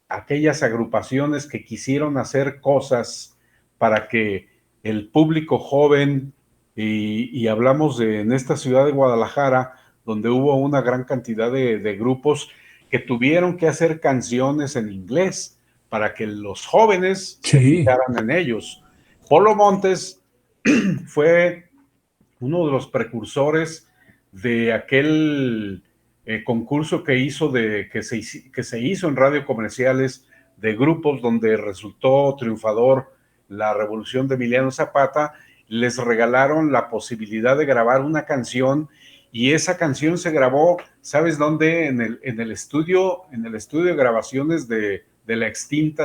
Speaker 3: aquellas agrupaciones que quisieron hacer cosas para que el público joven, y hablamos en esta ciudad de Guadalajara, donde hubo una gran cantidad de grupos que tuvieron que hacer canciones en inglés para que los jóvenes se fijaran en ellos. Polo Montes fue uno de los precursores de aquel concurso que se hizo en radio comerciales de grupos donde resultó triunfador la revolución de Emiliano Zapata. Les regalaron la posibilidad de grabar una canción y esa canción se grabó, ¿sabes dónde? En el estudio de grabaciones de la extinta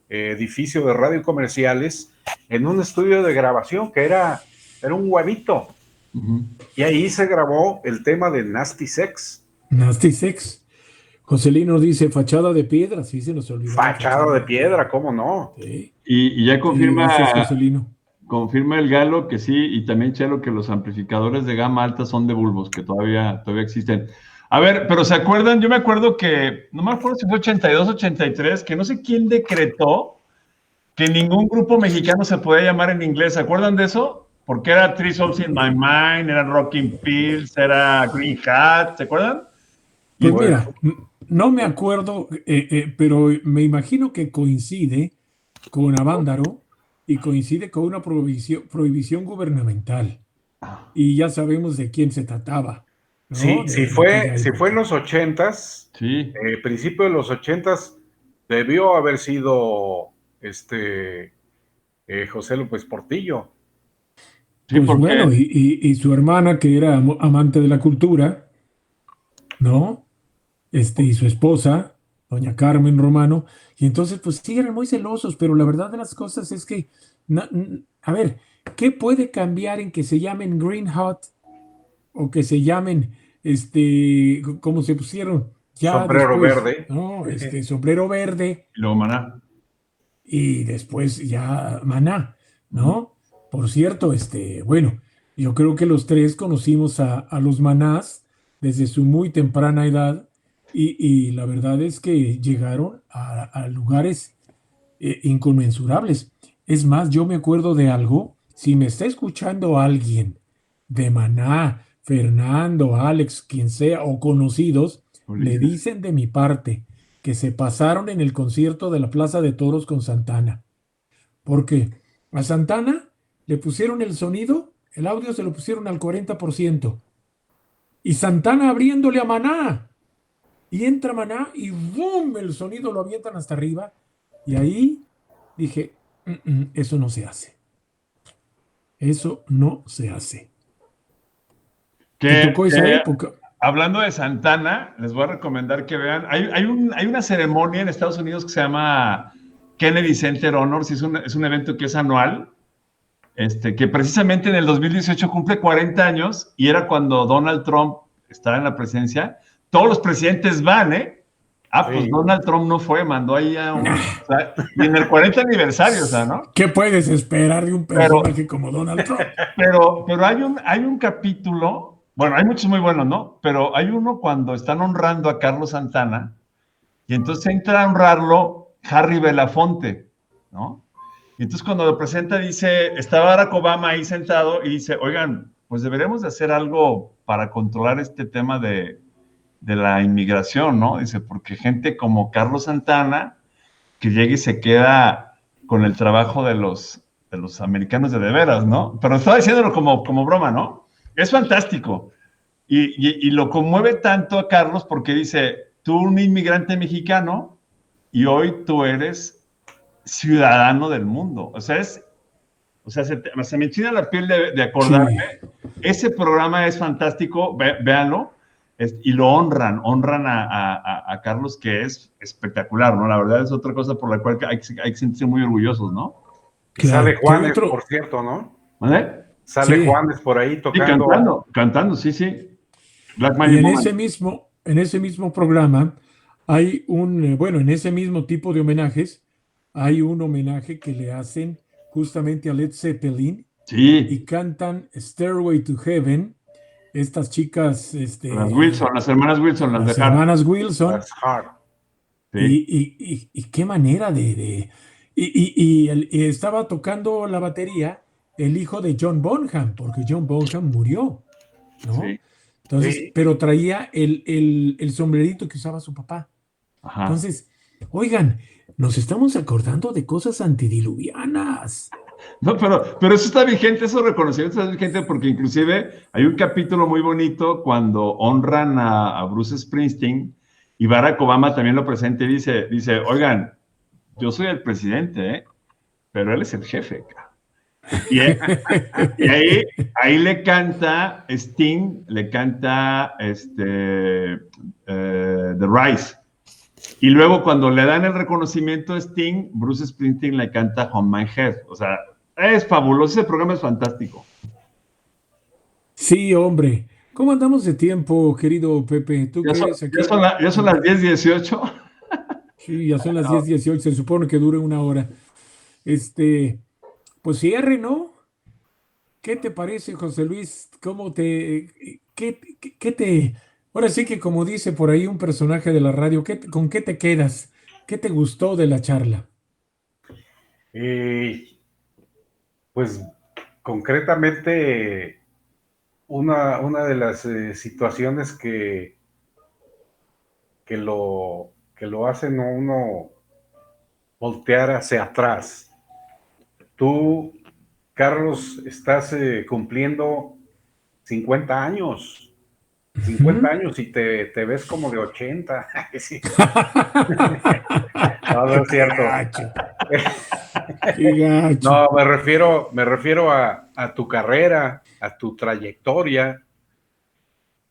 Speaker 3: edificio de radio comerciales, en un estudio de grabación que era un huevito. Y ahí se grabó el tema de Nasty Sex.
Speaker 1: Nasty Sex. Joselino dice fachada de piedra, sí se nos olvidó.
Speaker 3: Fachada de piedra, ¿cómo no?
Speaker 1: Sí.
Speaker 2: Y ya confirma,
Speaker 1: Joselino.
Speaker 2: Confirma el Galo que sí, y también Chelo que los amplificadores de gama alta son de bulbos, que todavía existen. A ver, pero ¿se acuerdan? Yo me acuerdo que, no me acuerdo si fue 82, 83, que no sé quién decretó que ningún grupo mexicano se podía llamar en inglés. ¿Se acuerdan de eso? Porque era Three Souls in My Mind, era Rocking Pills, era Green Hat, ¿se acuerdan?
Speaker 1: Pues mira, no me acuerdo, pero me imagino que coincide con Avándaro y coincide con una prohibición gubernamental. Y ya sabemos de quién se trataba, ¿no?
Speaker 3: Sí, fue en los 80s,
Speaker 2: sí.
Speaker 3: Principio de los 80s, debió haber sido José López Portillo.
Speaker 1: Sí, pues porque... bueno, y su hermana, que era amante de la cultura, ¿no? Y su esposa, doña Carmen Romano, y entonces pues sí eran muy celosos, pero la verdad de las cosas es que, a ver, ¿qué puede cambiar en que se llamen Green Hot o que se llamen, como se pusieron ya
Speaker 3: Sombrero
Speaker 1: después,
Speaker 3: Verde?
Speaker 1: ¿no? Sombrero Verde.
Speaker 2: Y luego Maná.
Speaker 1: Y después ya Maná, ¿no? Por cierto, bueno, yo creo que los tres conocimos a los Manás desde su muy temprana edad y la verdad es que llegaron a lugares inconmensurables. Es más, yo me acuerdo de algo, si me está escuchando alguien de Maná, Fernando, Alex, quien sea, o conocidos, le dicen de mi parte que se pasaron en el concierto de la Plaza de Toros con Santana. Porque a Santana le pusieron el sonido, el audio se lo pusieron al 40%. Y Santana abriéndole a Maná. Y entra Maná y ¡boom! El sonido lo avientan hasta arriba. Y ahí dije, eso no se hace. Eso no se hace. ¿Te tocó esa época?
Speaker 2: Hablando de Santana, les voy a recomendar que vean, hay una ceremonia en Estados Unidos que se llama Kennedy Center Honors, es un evento que es anual, que precisamente en el 2018 cumple 40 años y era cuando Donald Trump estaba en la presidencia. Todos los presidentes van, pues sí. Donald Trump no fue, mandó ahí a un... y en el 40 aniversario, o sea, ¿no?
Speaker 1: ¿Qué puedes esperar de un personaje como Donald Trump?
Speaker 2: Pero hay un capítulo... Bueno, hay muchos muy buenos, ¿no? Pero hay uno cuando están honrando a Carlos Santana y entonces entra a honrarlo Harry Belafonte, ¿no? Y entonces cuando lo presenta dice, está Barack Obama ahí sentado y dice, oigan, pues deberíamos de hacer algo para controlar este tema de la inmigración, ¿no? Dice, porque gente como Carlos Santana, que llegue y se queda con el trabajo de los americanos de veras, ¿no? Pero estaba diciéndolo como broma, ¿no? Es fantástico. Y lo conmueve tanto a Carlos porque dice, tú un inmigrante mexicano y hoy tú eres ciudadano del mundo. O sea, se me enchina la piel de acordarme.
Speaker 1: Sí.
Speaker 2: Ese programa es fantástico, véanlo, y lo honran a Carlos, que es espectacular, ¿no? La verdad es otra cosa por la cual hay que sentirse muy orgullosos, ¿no?
Speaker 3: Y sale
Speaker 1: Claro. ¿Qué
Speaker 3: Juanes,
Speaker 1: otro?
Speaker 3: por cierto, ¿no?
Speaker 2: ¿Vale?
Speaker 3: Sale
Speaker 1: Sí.
Speaker 3: Juanes por ahí
Speaker 2: Sí,
Speaker 3: tocando.
Speaker 2: cantando, sí. Black
Speaker 1: Y
Speaker 2: Magic Woman.
Speaker 1: en ese mismo programa hay bueno, en ese mismo tipo de homenajes, hay un homenaje que le hacen justamente a Led Zeppelin y
Speaker 2: Sí,
Speaker 1: cantan Stairway to Heaven, estas chicas,
Speaker 2: las hermanas Wilson, las
Speaker 1: las
Speaker 2: de Hart.
Speaker 1: hermanas Wilson,
Speaker 3: That's hard.
Speaker 2: Sí.
Speaker 1: y qué manera y estaba tocando la batería el hijo de John Bonham, porque John Bonham murió, ¿no?
Speaker 2: Sí,
Speaker 1: Entonces,
Speaker 3: Sí.
Speaker 1: pero traía el sombrerito que usaba su papá.
Speaker 2: ajá.
Speaker 1: Entonces, oigan, nos estamos acordando de cosas antidiluvianas.
Speaker 2: No, pero eso está vigente, esos reconocimientos están vigentes porque inclusive hay un capítulo muy bonito cuando honran a Bruce Springsteen y Barack Obama también lo presenta y dice, oigan, yo soy el presidente, ¿eh? Pero él es el jefe, cabrón. Y, y ahí le canta Sting, le canta The Rise. Y luego cuando le dan el reconocimiento a Sting, Bruce Springsteen le canta Home My Head. O sea, es fabuloso, ese programa es fantástico.
Speaker 1: Sí, hombre. ¿Cómo andamos de tiempo, querido Pepe? Tú
Speaker 2: Ya
Speaker 1: que
Speaker 2: son,
Speaker 1: eres
Speaker 2: ya
Speaker 1: aquí.
Speaker 2: son, ya son las 10:18.
Speaker 1: Sí, ya son las 10:18. Se supone que dure una hora. Este, pues cierre, ¿no? ¿Qué te parece, José Luis? ¿Qué te... Ahora sí que como dice por ahí un personaje de la radio, ¿con qué te quedas? ¿Qué te gustó de la charla?
Speaker 3: Y pues concretamente una de las situaciones que lo hacen a uno voltear hacia atrás. Tú, Carlos, estás cumpliendo 50 años. 50
Speaker 1: Ujú.
Speaker 3: años y te ves como de 80. Sí. No, no es
Speaker 1: Qué
Speaker 3: cierto.
Speaker 1: gacho, qué gacho.
Speaker 3: No, me refiero a tu carrera, a tu trayectoria.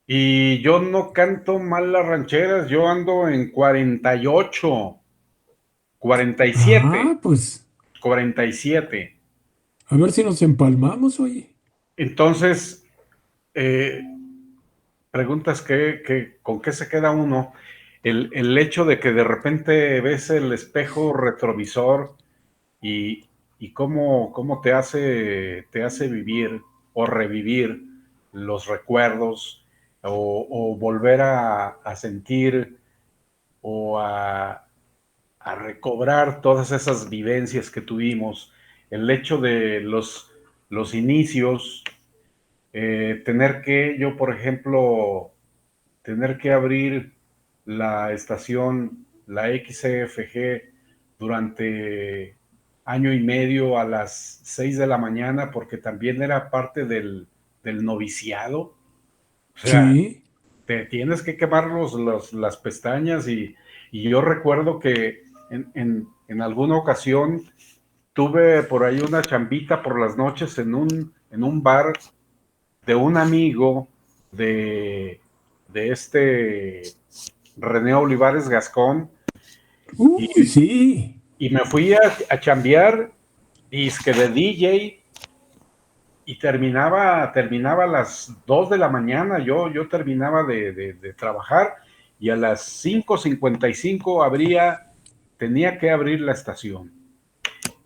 Speaker 3: Y yo no canto mal las rancheras, yo ando en 48, 47,
Speaker 1: Pues
Speaker 3: 47.
Speaker 1: a ver si nos empalmamos, oye.
Speaker 3: Entonces, eh, preguntas con qué se queda uno. El hecho de que de repente ves el espejo retrovisor y, y cómo te hace vivir o revivir los recuerdos o volver a sentir o a recobrar todas esas vivencias que tuvimos. El hecho de los inicios, yo por ejemplo, tener que abrir la estación, la XFG, durante año y medio a las 6 de la mañana, porque también era parte del noviciado. O sea,
Speaker 1: Sí.
Speaker 3: te tienes que quemar las pestañas y yo recuerdo que en alguna ocasión tuve por ahí una chambita por las noches en un bar de un amigo de, de René Olivares Gascón
Speaker 1: Uy,
Speaker 3: y,
Speaker 1: sí.
Speaker 3: y me fui a chambear disque de DJ y terminaba a las 2 de la mañana, yo terminaba de trabajar y a las 5:55 tenía que abrir la estación.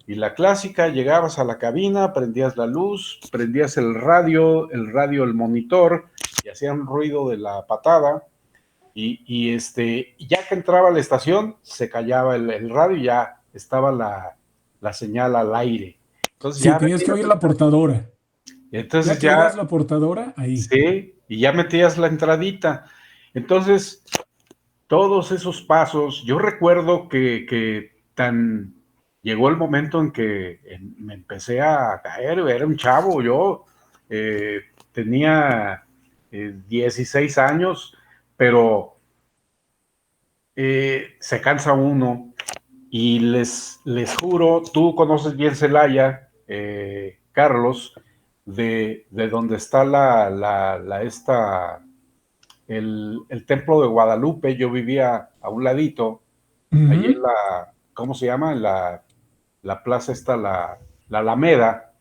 Speaker 3: Y la clásica, llegabas a la cabina, prendías la luz, prendías el radio, el monitor, y hacían ruido de la patada, y ya que entraba a la estación, se callaba el radio y ya estaba la señal al aire. Entonces
Speaker 1: Sí,
Speaker 3: ya
Speaker 1: tenías que
Speaker 3: metías,
Speaker 1: oír la portadora. Ya
Speaker 3: entonces
Speaker 1: que
Speaker 3: ya,
Speaker 1: oías la portadora, ahí.
Speaker 3: sí, y ya metías la entradita. Entonces, todos esos pasos, yo recuerdo que llegó el momento en que me empecé a caer, era un chavo, yo tenía 16 años, pero se cansa uno y les juro, tú conoces bien Celaya, Carlos, de donde está el templo de Guadalupe. Yo vivía a un ladito, ahí en ¿cómo se llama? En la plaza está la Alameda,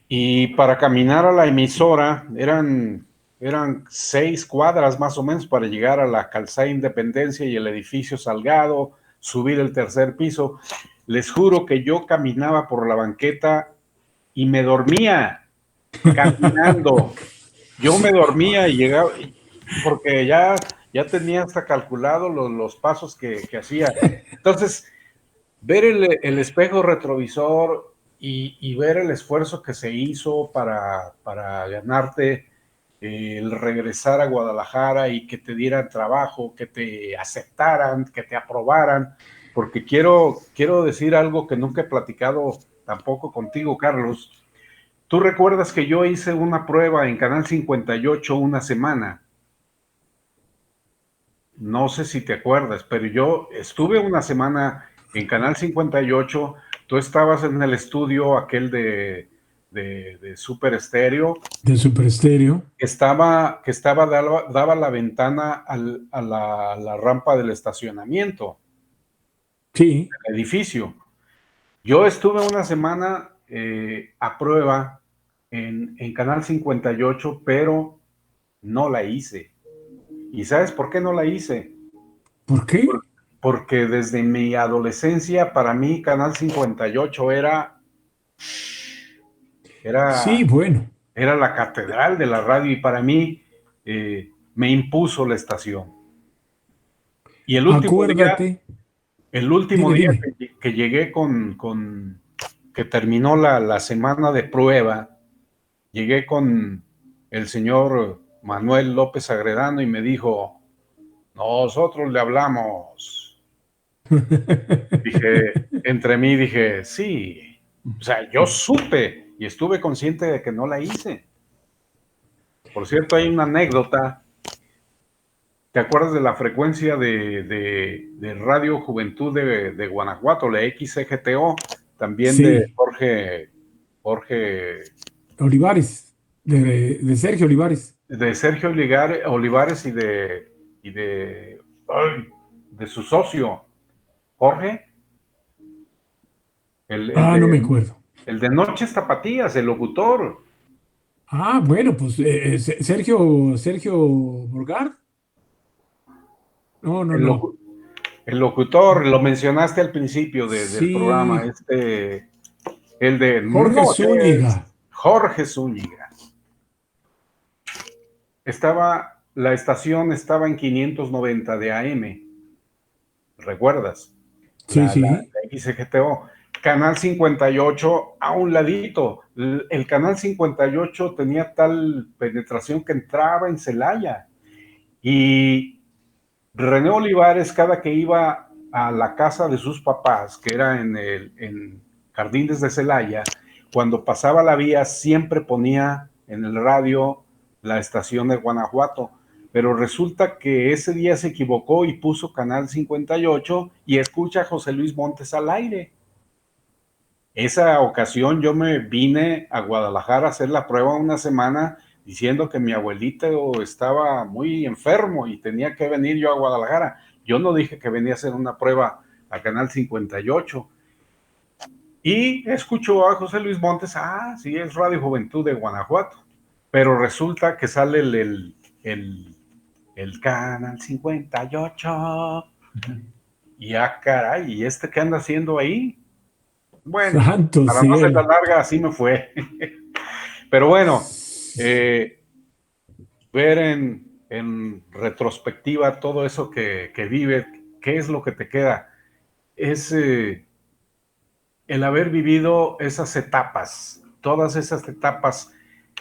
Speaker 3: y para caminar a la emisora eran 6 cuadras más o menos para llegar a la calzada Independencia y el edificio Salgado, subir el tercer piso. Les juro que yo caminaba por la banqueta y me dormía caminando. Yo me dormía y llegaba, porque ya tenía hasta calculado los pasos que hacía. Entonces, ver el espejo retrovisor y ver el esfuerzo que se hizo para ganarte el regresar a Guadalajara y que te dieran trabajo, que te aceptaran, que te aprobaran, porque quiero decir algo que nunca he platicado tampoco contigo, Carlos. ¿Tú recuerdas que yo hice una prueba en Canal 58 una semana? No sé si te acuerdas, pero yo estuve una semana en Canal 58. Tú estabas en el estudio aquel de Super Estéreo.
Speaker 1: De Super Estéreo.
Speaker 3: Daba la ventana a la rampa del estacionamiento.
Speaker 1: Sí.
Speaker 3: Del edificio. Yo estuve una semana a prueba en Canal 58, pero no la hice. ¿Y sabes por qué no la hice?
Speaker 1: ¿Por qué?
Speaker 3: Porque desde mi adolescencia, para mí, Canal 58
Speaker 1: Sí, bueno.
Speaker 3: era la catedral de la radio, y para mí me impuso la estación. Y
Speaker 1: Acuérdate.
Speaker 3: el último día
Speaker 1: Dime.
Speaker 3: que llegué que terminó la semana de prueba, llegué con el señor Manuel López Agredano y me dijo: nosotros le hablamos. Entre mí dije, sí. O sea, yo supe y estuve consciente de que no la hice. Por cierto, hay una anécdota. ¿Te acuerdas de la frecuencia de Radio Juventud de Guanajuato, la XGTO? También de
Speaker 1: Sí.
Speaker 3: Jorge
Speaker 1: Olivares. De Sergio Olivares.
Speaker 3: de Sergio Olivares y de su socio, Jorge,
Speaker 1: No me acuerdo.
Speaker 3: el de Noches Tapatías, el locutor.
Speaker 1: Bueno, pues Sergio Borgar. No, no,
Speaker 3: El,
Speaker 1: no.
Speaker 3: el locutor, lo mencionaste al principio del programa,
Speaker 1: Sí.
Speaker 3: el de
Speaker 1: Jorge
Speaker 3: Noches,
Speaker 1: Zúñiga.
Speaker 3: Jorge Zúñiga. La estación estaba en 590 de AM, ¿recuerdas?
Speaker 1: Sí,
Speaker 3: La
Speaker 1: sí.
Speaker 3: XGTO. Canal 58 a un ladito. El Canal 58 tenía tal penetración que entraba en Celaya. Y René Olivares, cada que iba a la casa de sus papás, que era en Jardines de Celaya, cuando pasaba la vía siempre ponía en el radio la estación de Guanajuato. Pero resulta que ese día se equivocó y puso Canal 58 y escucha a José Luis Montes al aire. Esa ocasión yo me vine a Guadalajara a hacer la prueba una semana diciendo que mi abuelito estaba muy enfermo y tenía que venir yo a Guadalajara. Yo no dije que venía a hacer una prueba a Canal 58. Y escucho a José Luis Montes, sí, es Radio Juventud de Guanajuato. Pero resulta que sale el Canal 58. Y caray, ¿y este qué anda haciendo ahí? Bueno,
Speaker 1: Santo
Speaker 3: para no hacer la
Speaker 1: cielo.
Speaker 3: larga, así me fue. Pero bueno, ver en retrospectiva todo eso que vive, ¿qué es lo que te queda? Es el haber vivido esas etapas, todas esas etapas.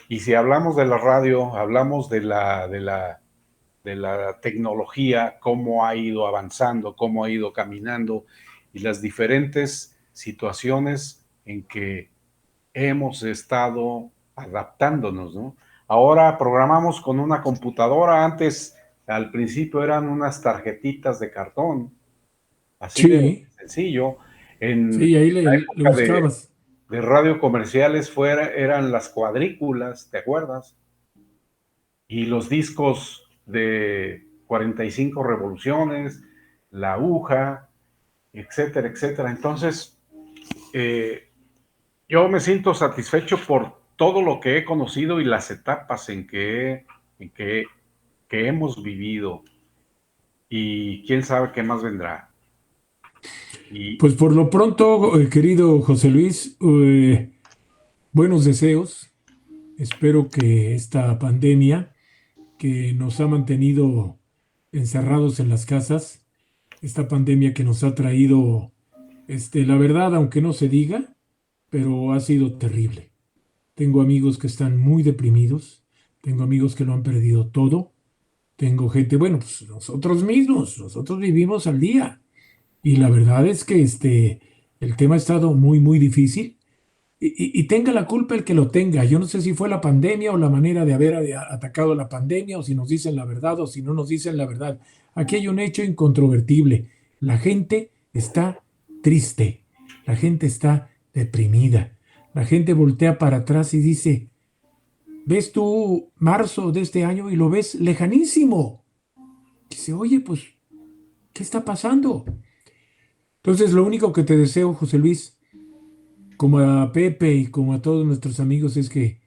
Speaker 3: Y si hablamos de la radio, hablamos de la tecnología, cómo ha ido avanzando, cómo ha ido caminando, y las diferentes situaciones en que hemos estado adaptándonos, ¿no? Ahora programamos con una computadora, antes al principio eran unas tarjetitas de cartón, así de
Speaker 1: Sí,
Speaker 3: sencillo. En
Speaker 1: sí, ahí
Speaker 3: la
Speaker 1: le
Speaker 3: época
Speaker 1: buscabas.
Speaker 3: de radio comerciales eran las cuadrículas, ¿te acuerdas? Y los discos de 45 revoluciones, la aguja, etcétera, etcétera. Entonces, eh, yo me siento satisfecho por todo lo que he conocido y las etapas que hemos vivido. Y quién sabe qué más vendrá. Y
Speaker 1: Pues por lo pronto, querido José Luis, buenos deseos. Espero que esta pandemia que nos ha mantenido encerrados en las casas, esta pandemia que nos ha traído, la verdad, aunque no se diga, pero ha sido terrible. Tengo amigos que están muy deprimidos, tengo amigos que lo han perdido todo, tengo gente, bueno, pues nosotros vivimos al día. Y la verdad es que el tema ha estado muy, muy difícil. Y tenga la culpa el que lo tenga. Yo no sé si fue la pandemia o la manera de haber atacado la pandemia, o si nos dicen la verdad o si no nos dicen la verdad. Aquí hay un hecho incontrovertible. La gente está triste. La gente está deprimida. La gente voltea para atrás y dice, ves tú marzo de este año y lo ves lejanísimo. Dice, oye, pues, ¿qué está pasando? Entonces, lo único que te deseo, José Luis, como a Pepe y como a todos nuestros amigos, es que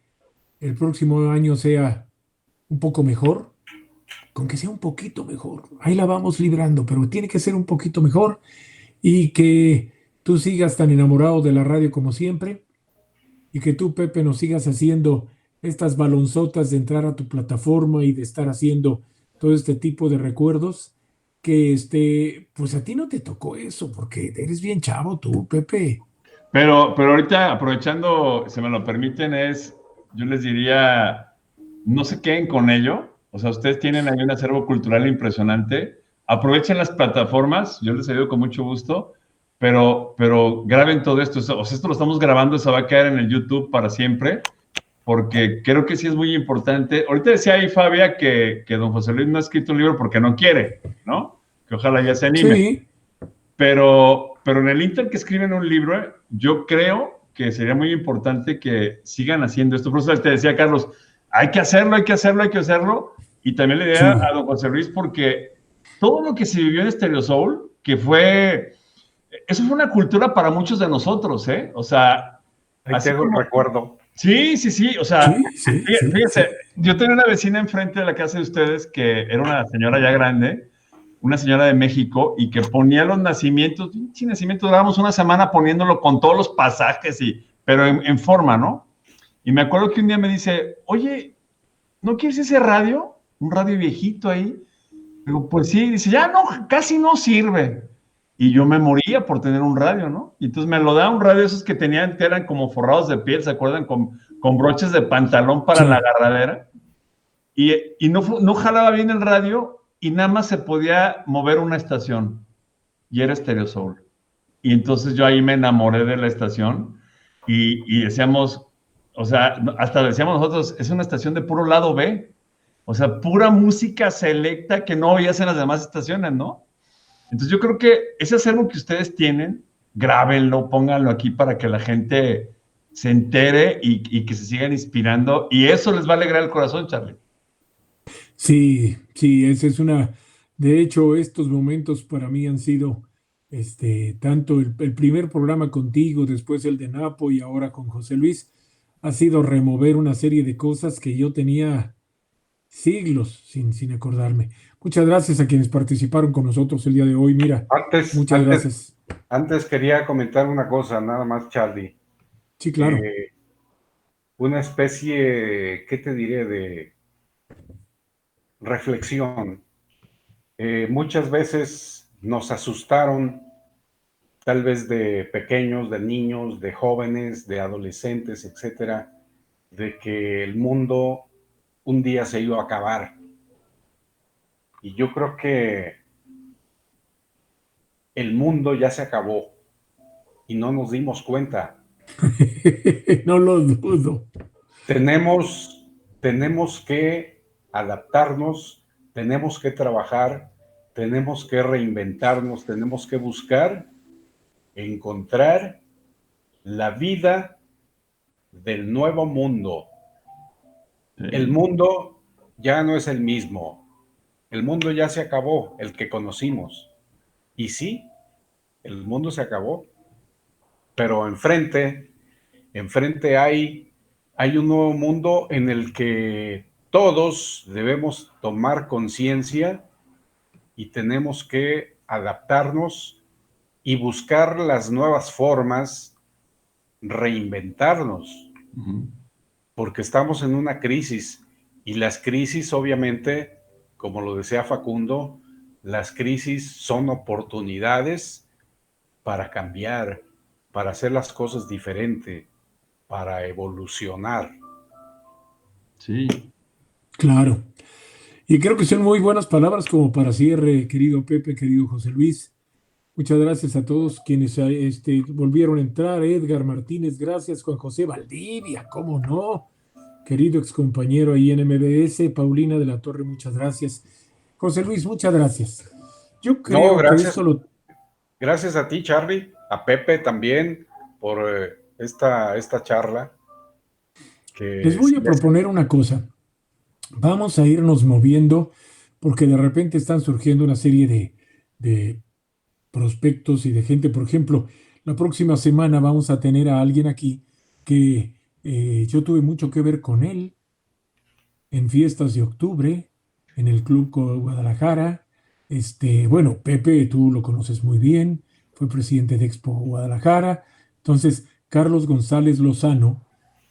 Speaker 1: el próximo año sea un poco mejor, con que sea un poquito mejor. Ahí la vamos librando, pero tiene que ser un poquito mejor y que tú sigas tan enamorado de la radio como siempre y que tú, Pepe, nos sigas haciendo estas balonzotas de entrar a tu plataforma y de estar haciendo todo este tipo de recuerdos que pues a ti no te tocó eso porque eres bien chavo tú, Pepe.
Speaker 2: Pero ahorita, aprovechando, si me lo permiten, yo les diría, no se queden con ello. O sea, ustedes tienen ahí un acervo cultural impresionante. Aprovechen las plataformas, yo les ayudo con mucho gusto, pero graben todo esto. O sea, esto lo estamos grabando, eso va a quedar en el YouTube para siempre, porque creo que sí es muy importante. Ahorita decía ahí Fabia que don José Luis no ha escrito un libro porque no quiere, ¿no? Que ojalá ya se anime.
Speaker 1: Sí,
Speaker 2: Pero en el Inter que escriben un libro, yo creo que sería muy importante que sigan haciendo esto. Por eso te decía, Carlos, hay que hacerlo, hay que hacerlo, hay que hacerlo. Y también le diría a
Speaker 1: sí,
Speaker 2: don José Luis, porque todo lo que se vivió en Stereo Soul, eso fue una cultura para muchos de nosotros, ¿eh? O sea,
Speaker 3: ahí
Speaker 2: así
Speaker 3: tengo el
Speaker 2: como,
Speaker 3: recuerdo.
Speaker 2: sí, sí, sí, o sea,
Speaker 1: sí, sí, sí,
Speaker 2: fíjense,
Speaker 1: sí.
Speaker 2: yo tenía una vecina enfrente de la casa de ustedes que era una señora ya grande, una señora de México, y que ponía los nacimientos, sin nacimiento, durábamos una semana poniéndolo con todos los pasajes, pero en forma, ¿no? Y me acuerdo que un día me dice, oye, ¿no quieres ese radio? Un radio viejito ahí. Digo, pues sí, dice, ya no, casi no sirve. Y yo me moría por tener un radio, ¿no? Y entonces me lo da un radio esos que tenían, que eran como forrados de piel, ¿se acuerdan? Con broches de pantalón para la
Speaker 1: Sí.
Speaker 2: agarradera. Y no jalaba bien el radio y nada más se podía mover una estación. Y era Stereo Soul. Y entonces yo ahí me enamoré de la estación y decíamos, o sea, hasta decíamos nosotros, es una estación de puro lado B. O sea, pura música selecta que no oías en las demás estaciones, ¿no? Entonces yo creo que ese acervo que ustedes tienen, grábenlo, pónganlo aquí para que la gente se entere y que se sigan inspirando. Y eso les va a alegrar el corazón, Charlie.
Speaker 1: Sí, sí, esa es una. De hecho, estos momentos para mí han sido, tanto el primer programa contigo, después el de Napo y ahora con José Luis, ha sido remover una serie de cosas que yo tenía siglos sin acordarme. Muchas gracias a quienes participaron con nosotros el día de hoy. Mira,
Speaker 3: Antes,
Speaker 1: muchas
Speaker 3: antes,
Speaker 1: gracias.
Speaker 3: antes quería comentar una cosa, nada más, Charlie.
Speaker 1: Sí, claro.
Speaker 3: Eh, una especie, ¿qué te diré? De reflexión. Muchas veces nos asustaron, tal vez de pequeños, de niños, de jóvenes, de adolescentes, etcétera, de que el mundo un día se iba a acabar. Y yo creo que el mundo ya se acabó y no nos dimos cuenta.
Speaker 1: No lo dudo.
Speaker 3: Tenemos que adaptarnos, tenemos que trabajar, tenemos que reinventarnos, tenemos que buscar, encontrar la vida del nuevo mundo.
Speaker 2: Sí.
Speaker 3: El mundo ya no es el mismo. El mundo ya se acabó, el que conocimos. Y sí, el mundo se acabó, pero enfrente hay un nuevo mundo en el que todos debemos tomar conciencia y tenemos que adaptarnos y buscar las nuevas formas, reinventarnos, porque estamos en una crisis y las crisis, obviamente, como lo decía Facundo, las crisis son oportunidades para cambiar, para hacer las cosas diferente, para evolucionar.
Speaker 2: Sí.
Speaker 1: Claro. Y creo que son muy buenas palabras como para cierre, querido Pepe, querido José Luis. Muchas gracias a todos quienes volvieron a entrar. Edgar Martínez, gracias. Juan José Valdivia, cómo no. Querido excompañero ahí en MBS. Paulina de la Torre, muchas gracias. José Luis, muchas gracias. Yo creo que esto lo...
Speaker 3: Gracias a ti, Charlie, a Pepe también por esta charla.
Speaker 1: Les voy a proponer una cosa. Vamos a irnos moviendo porque de repente están surgiendo una serie de prospectos y de gente. Por ejemplo, la próxima semana vamos a tener a alguien aquí que yo tuve mucho que ver con él en fiestas de octubre, en el Club Guadalajara. Bueno, Pepe, tú lo conoces muy bien, fue presidente de Expo Guadalajara. Entonces, Carlos González Lozano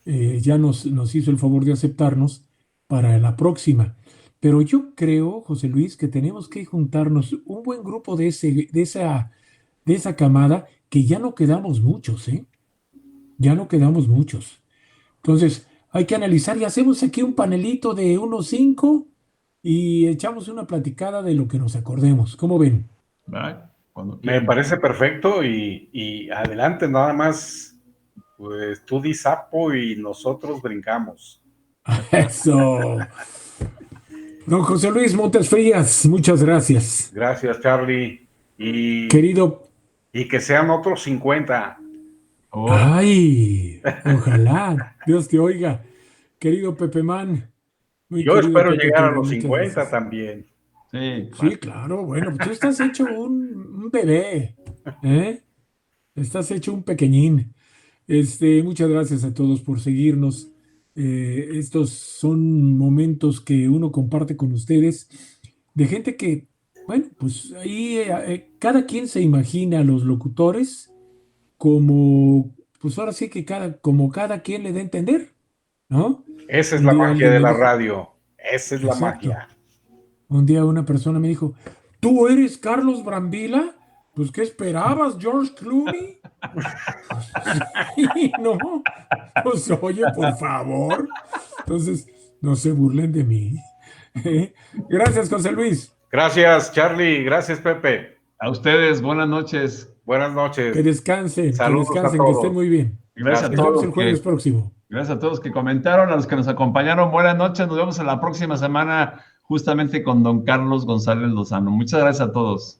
Speaker 1: ya nos hizo el favor de aceptarnos para la próxima. Pero yo creo, José Luis, que tenemos que juntarnos un buen grupo de esa camada, que ya no quedamos muchos, ¿eh? Ya no quedamos muchos. Entonces, hay que analizar y hacemos aquí un panelito de unos 5 y echamos una platicada de lo que nos acordemos. ¿Cómo ven?
Speaker 3: Me parece perfecto y adelante, nada más, pues tú di sapo y nosotros brincamos.
Speaker 1: Eso. Don José Luis Montes Frías, muchas gracias.
Speaker 3: Gracias, Charlie.
Speaker 1: Querido.
Speaker 3: Y que sean otros 50.
Speaker 1: Oh. Ay, ojalá. Dios te oiga. Querido Pepe Man.
Speaker 3: Yo espero llegar a los 50 también.
Speaker 1: Sí, claro. Sí, claro. Bueno, pues tú estás hecho un bebé. ¿Eh? Estás hecho un pequeñín. Muchas gracias a todos por seguirnos. Estos son momentos que uno comparte con ustedes, de gente que, bueno, pues ahí cada quien se imagina a los locutores como, pues ahora sí que como cada quien le dé a entender, ¿no?
Speaker 3: Esa es la magia de la radio. Esa es la magia.
Speaker 1: Un día una persona me dijo, ¿tú eres Carlos Brambila? Pues, ¿qué esperabas, George Clooney? Sí, no, pues oye, por favor. Entonces, no se burlen de mí. Gracias, José Luis.
Speaker 3: Gracias, Charlie. Gracias, Pepe.
Speaker 2: A ustedes, buenas noches.
Speaker 3: Buenas noches.
Speaker 1: Que descansen,
Speaker 3: Saludos,
Speaker 1: que estén muy bien.
Speaker 2: Gracias
Speaker 1: Nos vemos el jueves próximo.
Speaker 2: Gracias a todos que comentaron, a los que nos acompañaron. Buenas noches, nos vemos en la próxima semana justamente con don Carlos González Lozano. Muchas gracias a todos.